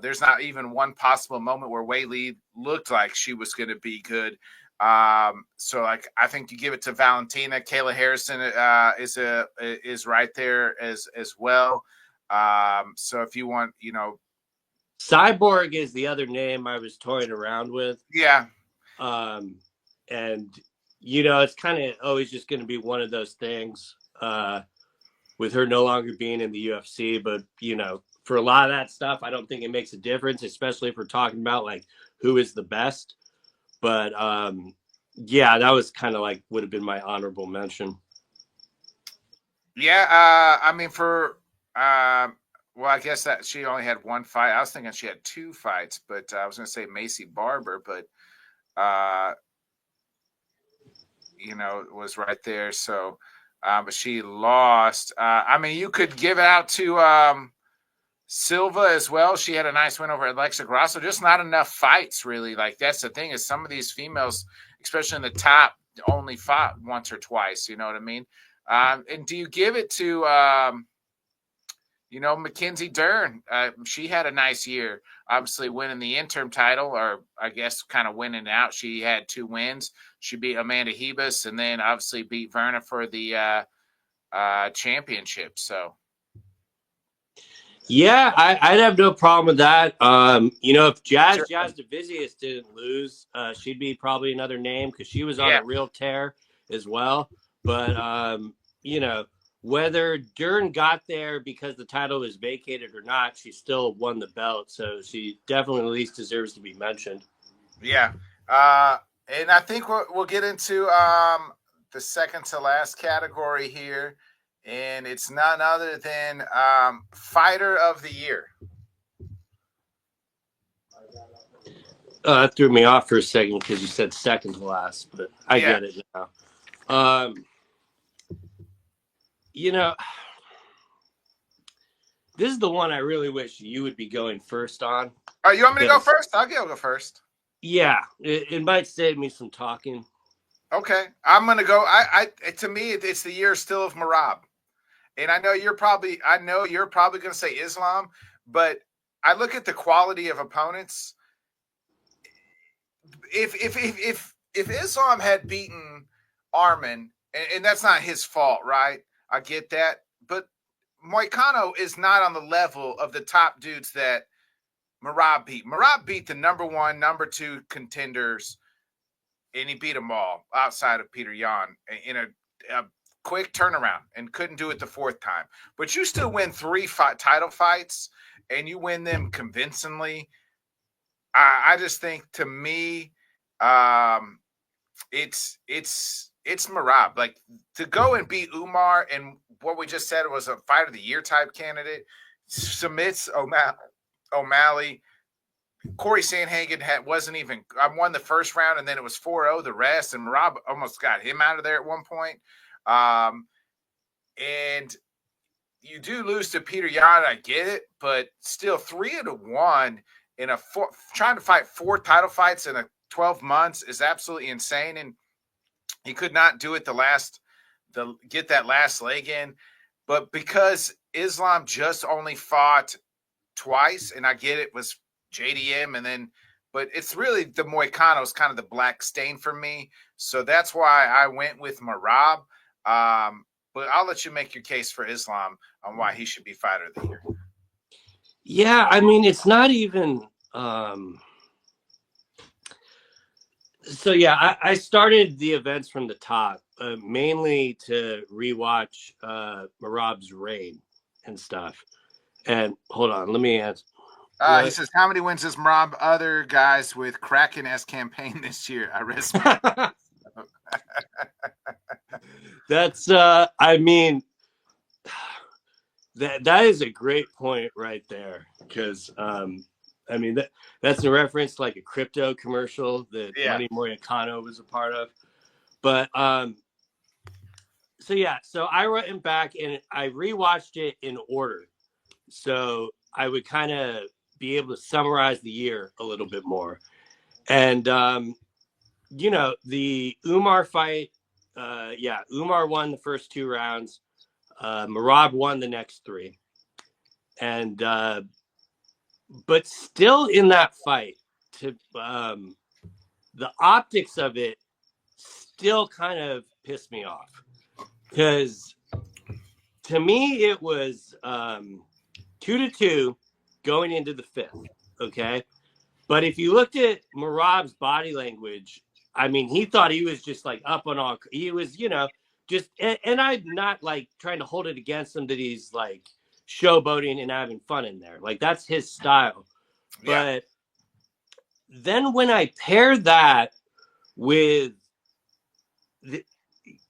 Speaker 1: There's not even one possible moment where Wei Li looked like she was going to be good. So like I think you give it to Valentina. Kayla Harrison is right there as well. So if you want,
Speaker 2: Cyborg is the other name I was toying around with.
Speaker 1: Yeah.
Speaker 2: And it's kind of always just going to be one of those things with her no longer being in the UFC. But, for a lot of that stuff, I don't think it makes a difference, especially if we're talking about like who is the best. But yeah, that was kind of like would have been my honorable mention.
Speaker 1: Yeah. I mean, well, I guess that she only had one fight. I was thinking she had two fights, but I was going to say Macy Barber, but it was right there. So, but she lost. I mean, you could give it out to Silva as well. She had a nice win over Alexa Grasso. Just not enough fights, really. Like that's the thing is some of these females, especially in the top, only fought once or twice. You know what I mean? And do you give it to Mackenzie Dern? She had a nice year, obviously winning the interim title, or I guess kind of winning out. She had 2 wins. She beat Amanda Hebus and then obviously beat Verna for the championship. So.
Speaker 2: Yeah, I'd have no problem with that. If Jazz Davicius didn't lose, she'd be probably another name because she was on a real tear as well. But, whether Dern got there because the title was vacated or not, she still won the belt. So she definitely at least deserves to be mentioned. Yeah.
Speaker 1: And I think we'll get into the second to last category here. And it's none other than Fighter of the Year.
Speaker 2: That threw me off for a second because you said second to last, but I get it now. This is the one I really wish you would be going first on.
Speaker 1: You want me to go first? I'll go first.
Speaker 2: Yeah, it might save me some talking.
Speaker 1: Okay, I'm gonna go. To me, it's the year still of Marab, and I know you're probably gonna say Islam, but I look at the quality of opponents. If Islam had beaten Armin, and that's not his fault, right? I get that, but Moicano is not on the level of the top dudes that Marab beat. Marab beat the number one, number two contenders, and he beat them all outside of Peter Yan in a quick turnaround and couldn't do it the fourth time. But you still win three title fights and you win them convincingly. I just think, to me, um, it's Marab. Like, to go and beat Umar and what we just said was a fight of the year type candidate, submits O'Malley. Corey Sandhagen wasn't even. I won the first round, and then it was 4-0 the rest, and Rob almost got him out of there at one point. And you do lose to Peter Yan, I get it, but still 3-1 in trying to fight 4 title fights in 12 months is absolutely insane. And he could not do it get that last leg in, but because Islam just only fought twice, and I get it was JDM, but it's really the Moicano is kind of the black stain for me. So that's why I went with Marab. But I'll let you make your case for Islam on why he should be fighter of the year.
Speaker 2: Yeah, I mean, it's not even. So yeah, I started the events from the top, mainly to rewatch Marab's reign and stuff. And hold on, let me answer.
Speaker 1: He says, how many wins does Marab other guys with Kraken-esque campaign this year? I rest my
Speaker 2: That's I mean, that is a great point right there, because I mean that's a reference to like a crypto commercial that Money Moicano was a part of. But so I went back and I rewatched it in order, so I would kind of be able to summarize the year a little bit more. And the Umar fight, Umar won the first 2 rounds. Marab won the next 3. And but still in that fight, the optics of it still kind of pissed me off, because to me it was 2-2 going into the 5th. Okay, but if you looked at Marab's body language, I mean, he thought he was just like up on all. He was, just, and I'm not like trying to hold it against him that he's like showboating and having fun in there. Like, that's his style.
Speaker 1: Yeah.
Speaker 2: But then when I pair that with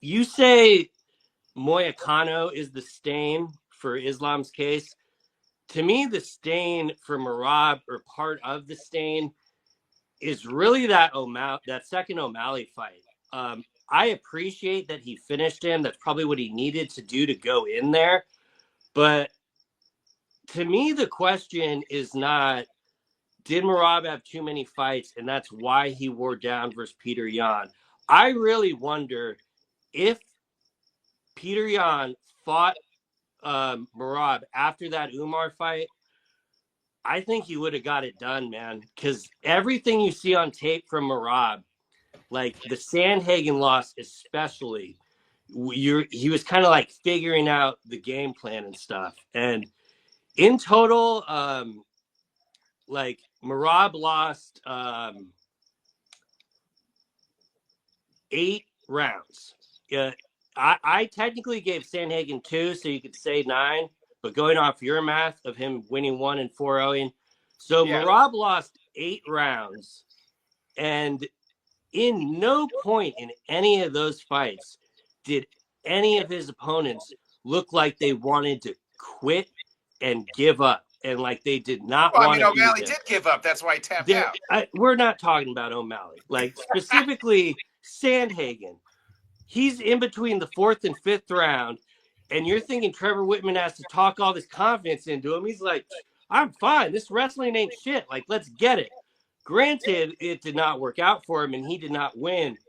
Speaker 2: you say Moicano is the stain for Islam's case. To me, the stain for Marab, or part of the stain, is really that second O'Malley fight. I appreciate that he finished him. That's probably what he needed to do to go in there. But to me, the question is not, did Marab have too many fights, and that's why he wore down versus Peter Yan? I really wonder if Peter Yan fought Marab after that Umar fight. I think he would have got it done, man, because everything you see on tape from Marab, like the Sandhagen loss especially, he was kind of like figuring out the game plan and stuff. And in total, like Marab lost 8 rounds. I technically gave Sandhagen 2, so you could say 9, but going off your math of him winning 1 and 4-0, so Marab lost 8 rounds, and in no point in any of those fights did any of his opponents look like they wanted to quit and give up, and like they did not want to.
Speaker 1: O'Malley did give up. That's why he tapped out.
Speaker 2: We're not talking about O'Malley. Like, specifically Sandhagen. He's in between the 4th and 5th round, and you're thinking Trevor Whitman has to talk all this confidence into him. He's like, I'm fine. This wrestling ain't shit. Like, let's get it. Granted, it did not work out for him, and he did not win.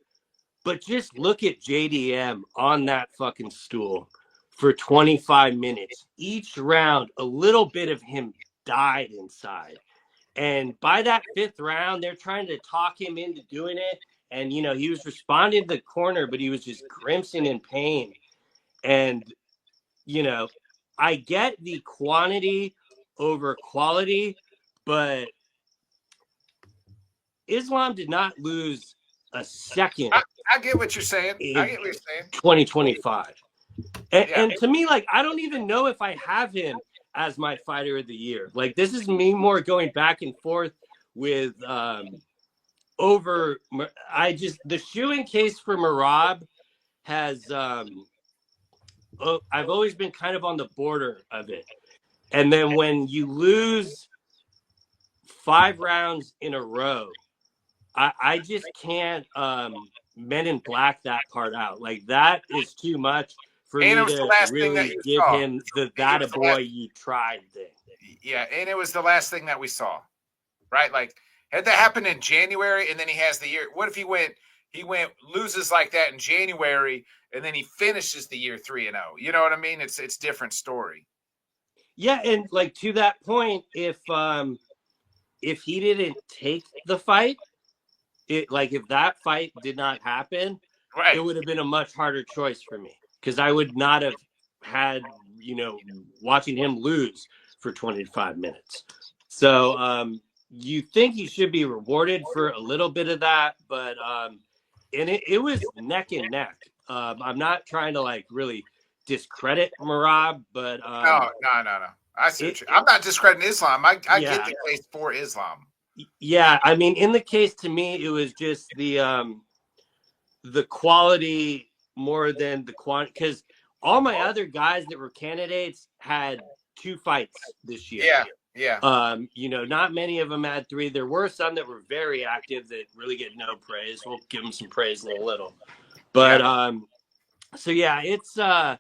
Speaker 2: But just look at JDM on that fucking stool for 25 minutes. Each round, a little bit of him died inside. And by that fifth round, they're trying to talk him into doing it. And, you know, he was responding to the corner, but he was just grimacing in pain. And, you know, I get the quantity over quality, but Islam did not lose a second
Speaker 1: I get what you're saying. I
Speaker 2: in
Speaker 1: get what you're saying.
Speaker 2: 2025. And,
Speaker 1: Yeah.
Speaker 2: and to me, like, I don't even know if I have him as my fighter of the year. Like, this is me more going back and forth with over. The shoeing case for Marab has. I've always been kind of on the border of it, and then when you lose 5 rounds in a row, I just can't Men in Black that part out. Like, that is too much for
Speaker 1: And it
Speaker 2: me
Speaker 1: was the
Speaker 2: to
Speaker 1: last thing that
Speaker 2: really
Speaker 1: you
Speaker 2: give
Speaker 1: saw.
Speaker 2: him the
Speaker 1: It
Speaker 2: that a
Speaker 1: was the
Speaker 2: boy
Speaker 1: last-
Speaker 2: you tried thing.
Speaker 1: Yeah, and it was the last thing that we saw, right? Like, had that happened in January, and then he has the year. What if he loses like that in January, and then he finishes the year 3-0? You know what I mean? It's different story.
Speaker 2: Yeah, and like, to that point, if he didn't take the fight, if that fight did not happen,
Speaker 1: Right.
Speaker 2: it would have been a much harder choice for me, because I would not have had, watching him lose for 25 minutes. So you think he should be rewarded for a little bit of that, but and it was neck and neck. I'm not trying to like really discredit Marab, but
Speaker 1: No. I see what I'm not discrediting Islam. I get the case for Islam.
Speaker 2: Yeah, I mean, in the case, to me, it was just the quality more than the quantity, because all my other guys that were candidates had 2 fights this year.
Speaker 1: Yeah.
Speaker 2: Not many of them had 3. There were some that were very active that really get no praise. We'll give them some praise in a little. But so yeah, it's a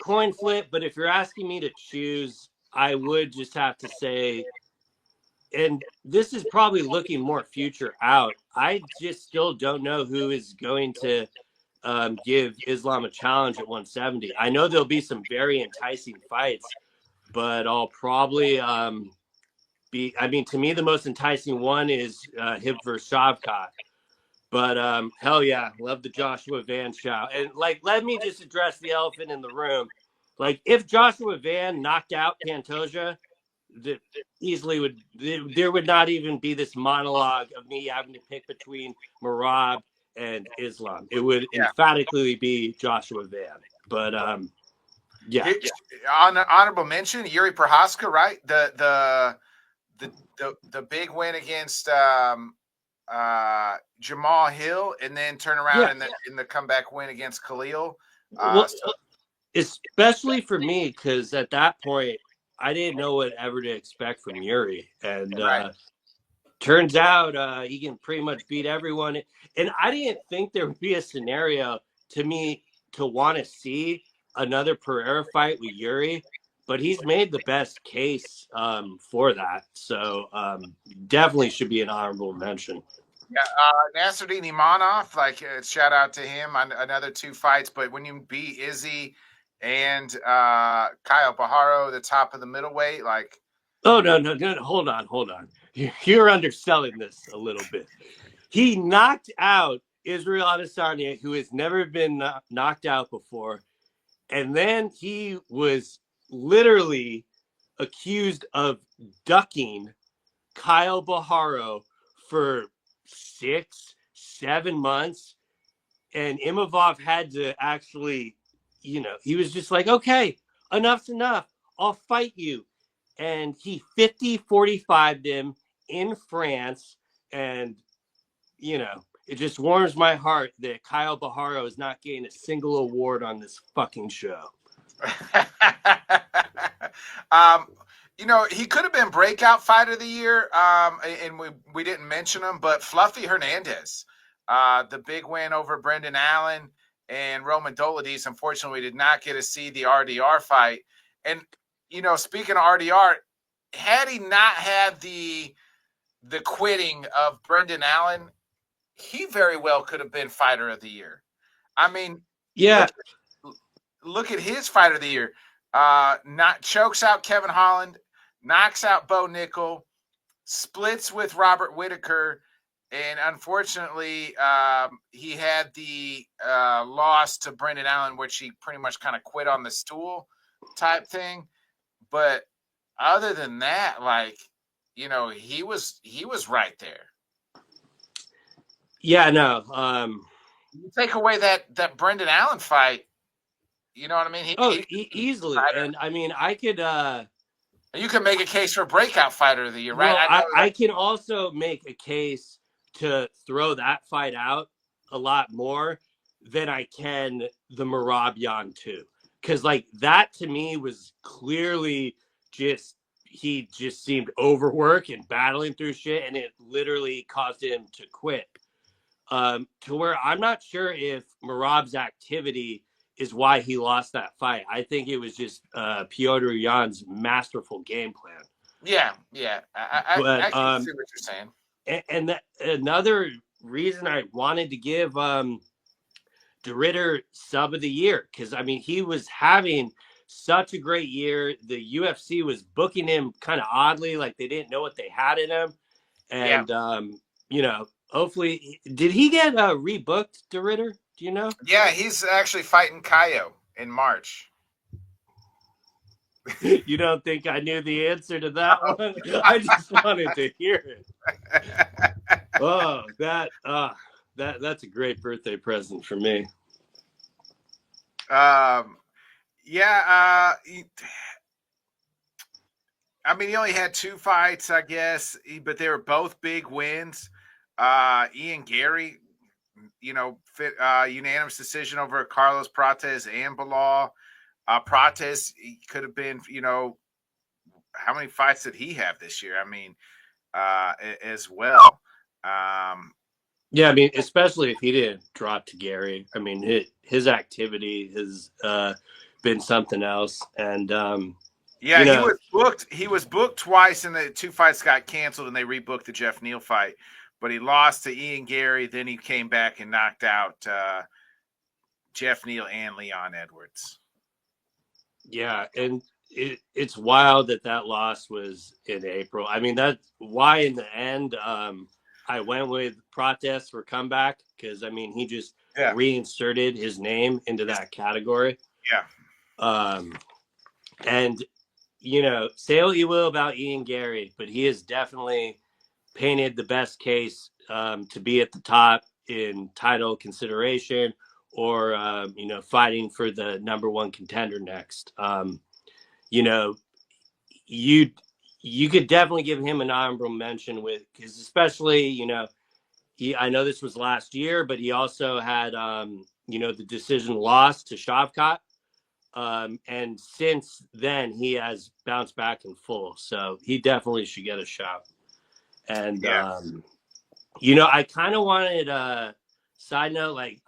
Speaker 2: coin flip, but if you're asking me to choose, I would just have to say, and this is probably looking more future out, I just still don't know who is going to give Islam a challenge at 170. I know there'll be some very enticing fights, but I'll probably to me, the most enticing one is him versus Shavkat. But hell yeah, love the Joshua Van shout. And like, let me just address the elephant in the room. Like, if Joshua Van knocked out Pantoja, that there would not even be this monologue of me having to pick between Marab and Islam. It would emphatically be Joshua Van. But
Speaker 1: honorable mention, Yuri Prohaska, right? The big win against Jamal Hill, and then turn around in the comeback win against Khalil.
Speaker 2: Especially for me, because at that point I didn't know whatever to expect from Yuri, and turns out he can pretty much beat everyone. And I didn't think there would be a scenario to me to want to see another Pereira fight with Yuri, but he's made the best case for that. So definitely should be an honorable mention.
Speaker 1: Yeah, Nasruddin Imanov, shout out to him on another 2 fights. But when you beat Izzy and Kyle Pajaro, the top of the middleweight,
Speaker 2: oh no, hold on, you're underselling this a little bit. He knocked out Israel Adesanya, who has never been knocked out before, and then he was literally accused of ducking Kyle Pajaro for 6-7 months, and Imavov had to actually, he was just like, okay, enough's enough, I'll fight you. And he 50-45'd him in France. And, it just warms my heart that Kyle Pajaro is not getting a single award on this fucking show.
Speaker 1: He could have been breakout fighter of the year, and we didn't mention him, but Fluffy Hernandez, the big win over Brendan Allen and Roman Dolidis. Unfortunately, we did not get to see the RDR fight. And speaking of RDR, had he not had the quitting of Brendan Allen, he very well could have been fighter of the year. I mean,
Speaker 2: Yeah.
Speaker 1: look at his fighter of the year. Not chokes out Kevin Holland, knocks out Bo Nickel, splits with Robert Whitaker, and unfortunately, he had the loss to Brendan Allen, which he pretty much kind of quit on the stool type thing. But other than that, like, you know, he was right there.
Speaker 2: Yeah, no.
Speaker 1: You take away that Brendan Allen fight, you know what I mean?
Speaker 2: Easily. And I mean, I could
Speaker 1: you can make a case for breakout fighter of the year, right?
Speaker 2: well,
Speaker 1: I know
Speaker 2: I can also make a case to throw that fight out a lot more than I can the Marabian too. Because like that to me was clearly just he just seemed overworked and battling through shit, and it literally caused him to quit. To where I'm not sure if Marab's activity is why he lost that fight. I think it was just Piotr Jan's masterful game plan.
Speaker 1: Yeah. I
Speaker 2: But
Speaker 1: can see what you're saying.
Speaker 2: and another reason I wanted to give De Ritter sub of the year, because I mean he was having such a great year. The UFC was booking him kind of oddly, like they didn't know what they had in him, and you know, hopefully, did he get rebooked, De Ritter? Do you know?
Speaker 1: Yeah, he's actually fighting Kaio in March.
Speaker 2: You don't think I knew the answer to that one? I just wanted to hear it. Oh, that's a great birthday present for me.
Speaker 1: Yeah. I mean, he only had 2 fights, I guess, but they were both big wins. Ian Gary, you know, unanimous decision over Carlos Prates and Bilal. Prates could have been, you know, how many fights did he have this year? I mean, as well.
Speaker 2: Yeah, I mean, especially if he didn't drop to Gary. I mean, his activity has been something else. And
Speaker 1: yeah, you know, he was booked twice, and the 2 fights got canceled, and they rebooked the Jeff Neal fight. But he lost to Ian Gary. Then he came back and knocked out Jeff Neal and Leon Edwards.
Speaker 2: Yeah, and it's wild that loss was in April. I mean, that's why in the end I went with Prates for comeback, because I mean he just reinserted his name into that category.
Speaker 1: Yeah.
Speaker 2: And you know, say what you will about Ian Gary, but he has definitely painted the best case to be at the top in title consideration, or you know, fighting for the #1 contender next. You know, you could definitely give him an honorable mention with, because especially, you know, I know this was last year, but he also had you know, the decision loss to Shavkat. And since then he has bounced back in full, so he definitely should get a shot. And you know, I kind of wanted a side note, like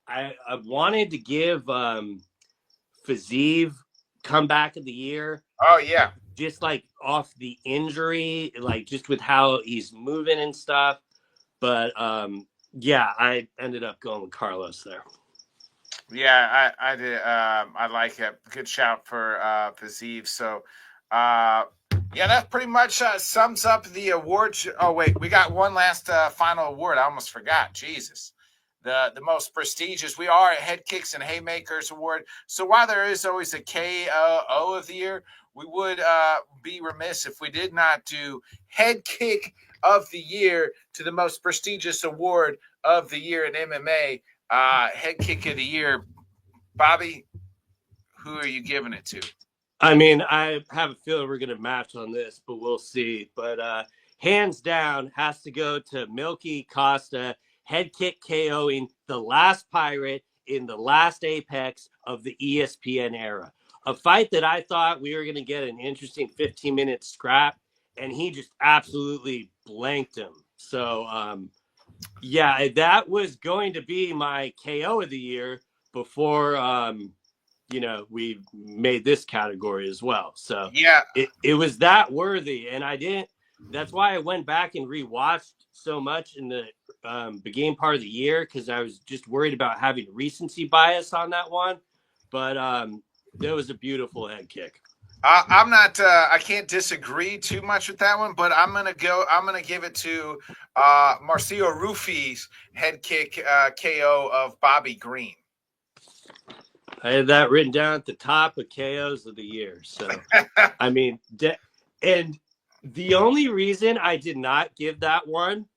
Speaker 2: I wanted to give Fazeev comeback of the year.
Speaker 1: Oh yeah,
Speaker 2: just like off the injury, like just with how he's moving and stuff. But yeah, I ended up going with Carlos there.
Speaker 1: Yeah, I did. I like it. Good shout for Fazeev. So, yeah, that pretty much sums up the award. Oh wait, we got one last final award. I almost forgot. Jesus, the most prestigious. We are at Headkicks and Haymakers Award. So while there is always a KO of the year, we would be remiss if we did not do Head Kick of the Year to the most prestigious award of the year in MMA. Head Kick of the Year, Bobby, who are you giving it to?
Speaker 2: I mean, I have a feeling we're going to match on this, but we'll see. But hands down has to go to Milky Costa, head kick KOing the last Pirate in the last Apex of the ESPN era. A fight that I thought we were going to get an interesting 15-minute scrap, and he just absolutely blanked him. So, yeah, that was going to be my KO of the year before, you know, we made this category as well. So
Speaker 1: yeah,
Speaker 2: it was that worthy. And that's why I went back and rewatched so much in the beginning part of the year because I was just worried about having recency bias on that one. But that was a beautiful head kick.
Speaker 1: I'm not. I can't disagree too much with that one, but I'm gonna give it to Marcio Rufi's head kick KO of Bobby Green.
Speaker 2: I had that written down at the top of KOs of the year. So, I mean, and the only reason I did not give that one,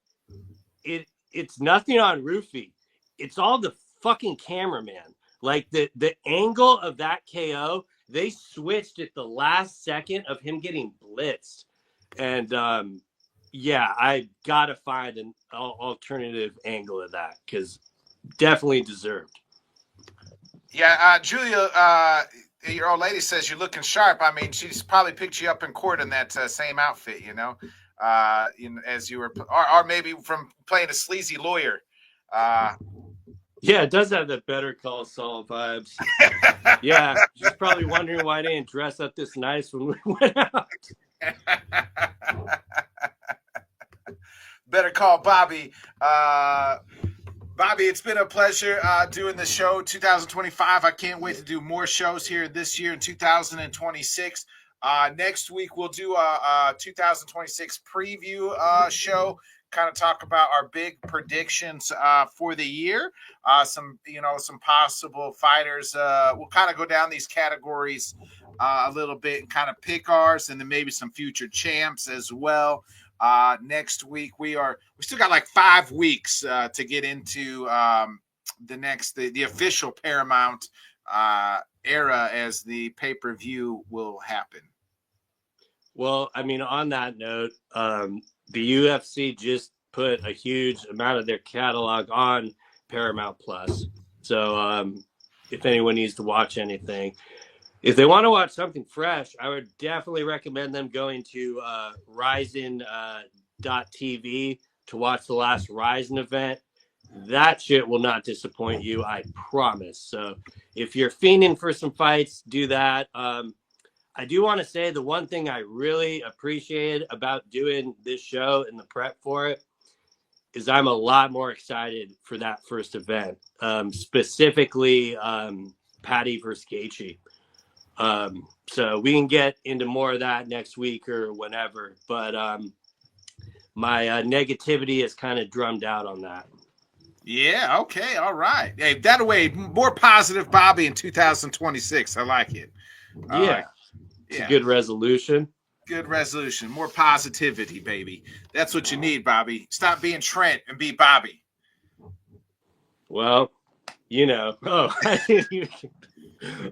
Speaker 2: it's nothing on Rufy. It's all the fucking cameraman. Like the angle of that KO, they switched at the last second of him getting blitzed. And yeah, I gotta find an alternative angle of that because definitely deserved.
Speaker 1: Yeah, Julia, your old lady says you're looking sharp. I mean, she's probably picked you up in court in that same outfit, as you were, or maybe from playing a sleazy lawyer.
Speaker 2: Yeah, it does have the Better Call Saul vibes. Yeah, she's probably wondering why I didn't dress up this nice when we went out.
Speaker 1: Better call Bobby. Bobby, it's been a pleasure doing the show 2025. I can't wait to do more shows here this year in 2026. Next week, we'll do a 2026 preview show, kind of talk about our big predictions for the year. Some possible fighters. We'll kind of go down these categories a little bit and kind of pick ours, and then maybe some future champs as well. Next week we still got like 5 weeks to get into the official Paramount era as the pay-per-view will happen.
Speaker 2: Well, I mean, on that note, the UFC just put a huge amount of their catalog on Paramount Plus. So if anyone needs to watch anything, if they want to watch something fresh, I would definitely recommend them going to Ryzen.tv to watch the last Ryzen event. That shit will not disappoint you, I promise. So if you're fiending for some fights, do that. I do want to say the one thing I really appreciated about doing this show and the prep for it is I'm a lot more excited for that first event, specifically Patty versus Gaethje. So we can get into more of that next week or whenever, but my negativity is kind of drummed out on that.
Speaker 1: Yeah, okay, all right. Hey, that way, more positive Bobby in 2026. I like it.
Speaker 2: Yeah. It's a good resolution.
Speaker 1: Good resolution. More positivity, baby. That's what you need, Bobby. Stop being Trent and be Bobby.
Speaker 2: Well,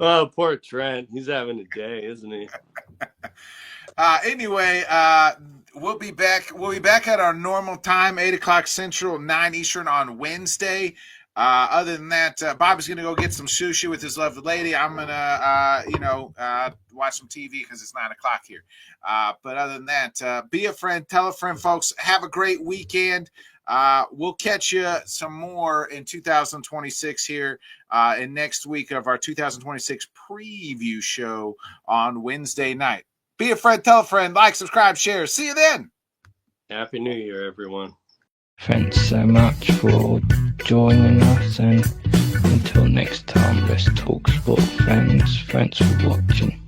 Speaker 2: oh, poor Trent. He's having a day, isn't he?
Speaker 1: Anyway, we'll be back. We'll be back at our normal time, 8:00 Central, 9 Eastern on Wednesday. Other than that, Bobby's going to go get some sushi with his lovely lady. I'm going to, watch some TV because it's 9 o'clock here. But other than that, be a friend, tell a friend, folks. Have a great weekend. We'll catch you some more in 2026 here in next week of our 2026 preview show on Wednesday night. Be a friend, tell a friend, like, subscribe, share. See you then.
Speaker 2: Happy New Year, everyone.
Speaker 3: Thanks so much for joining us, and until next time, let's talk sport, friends. Thanks for watching.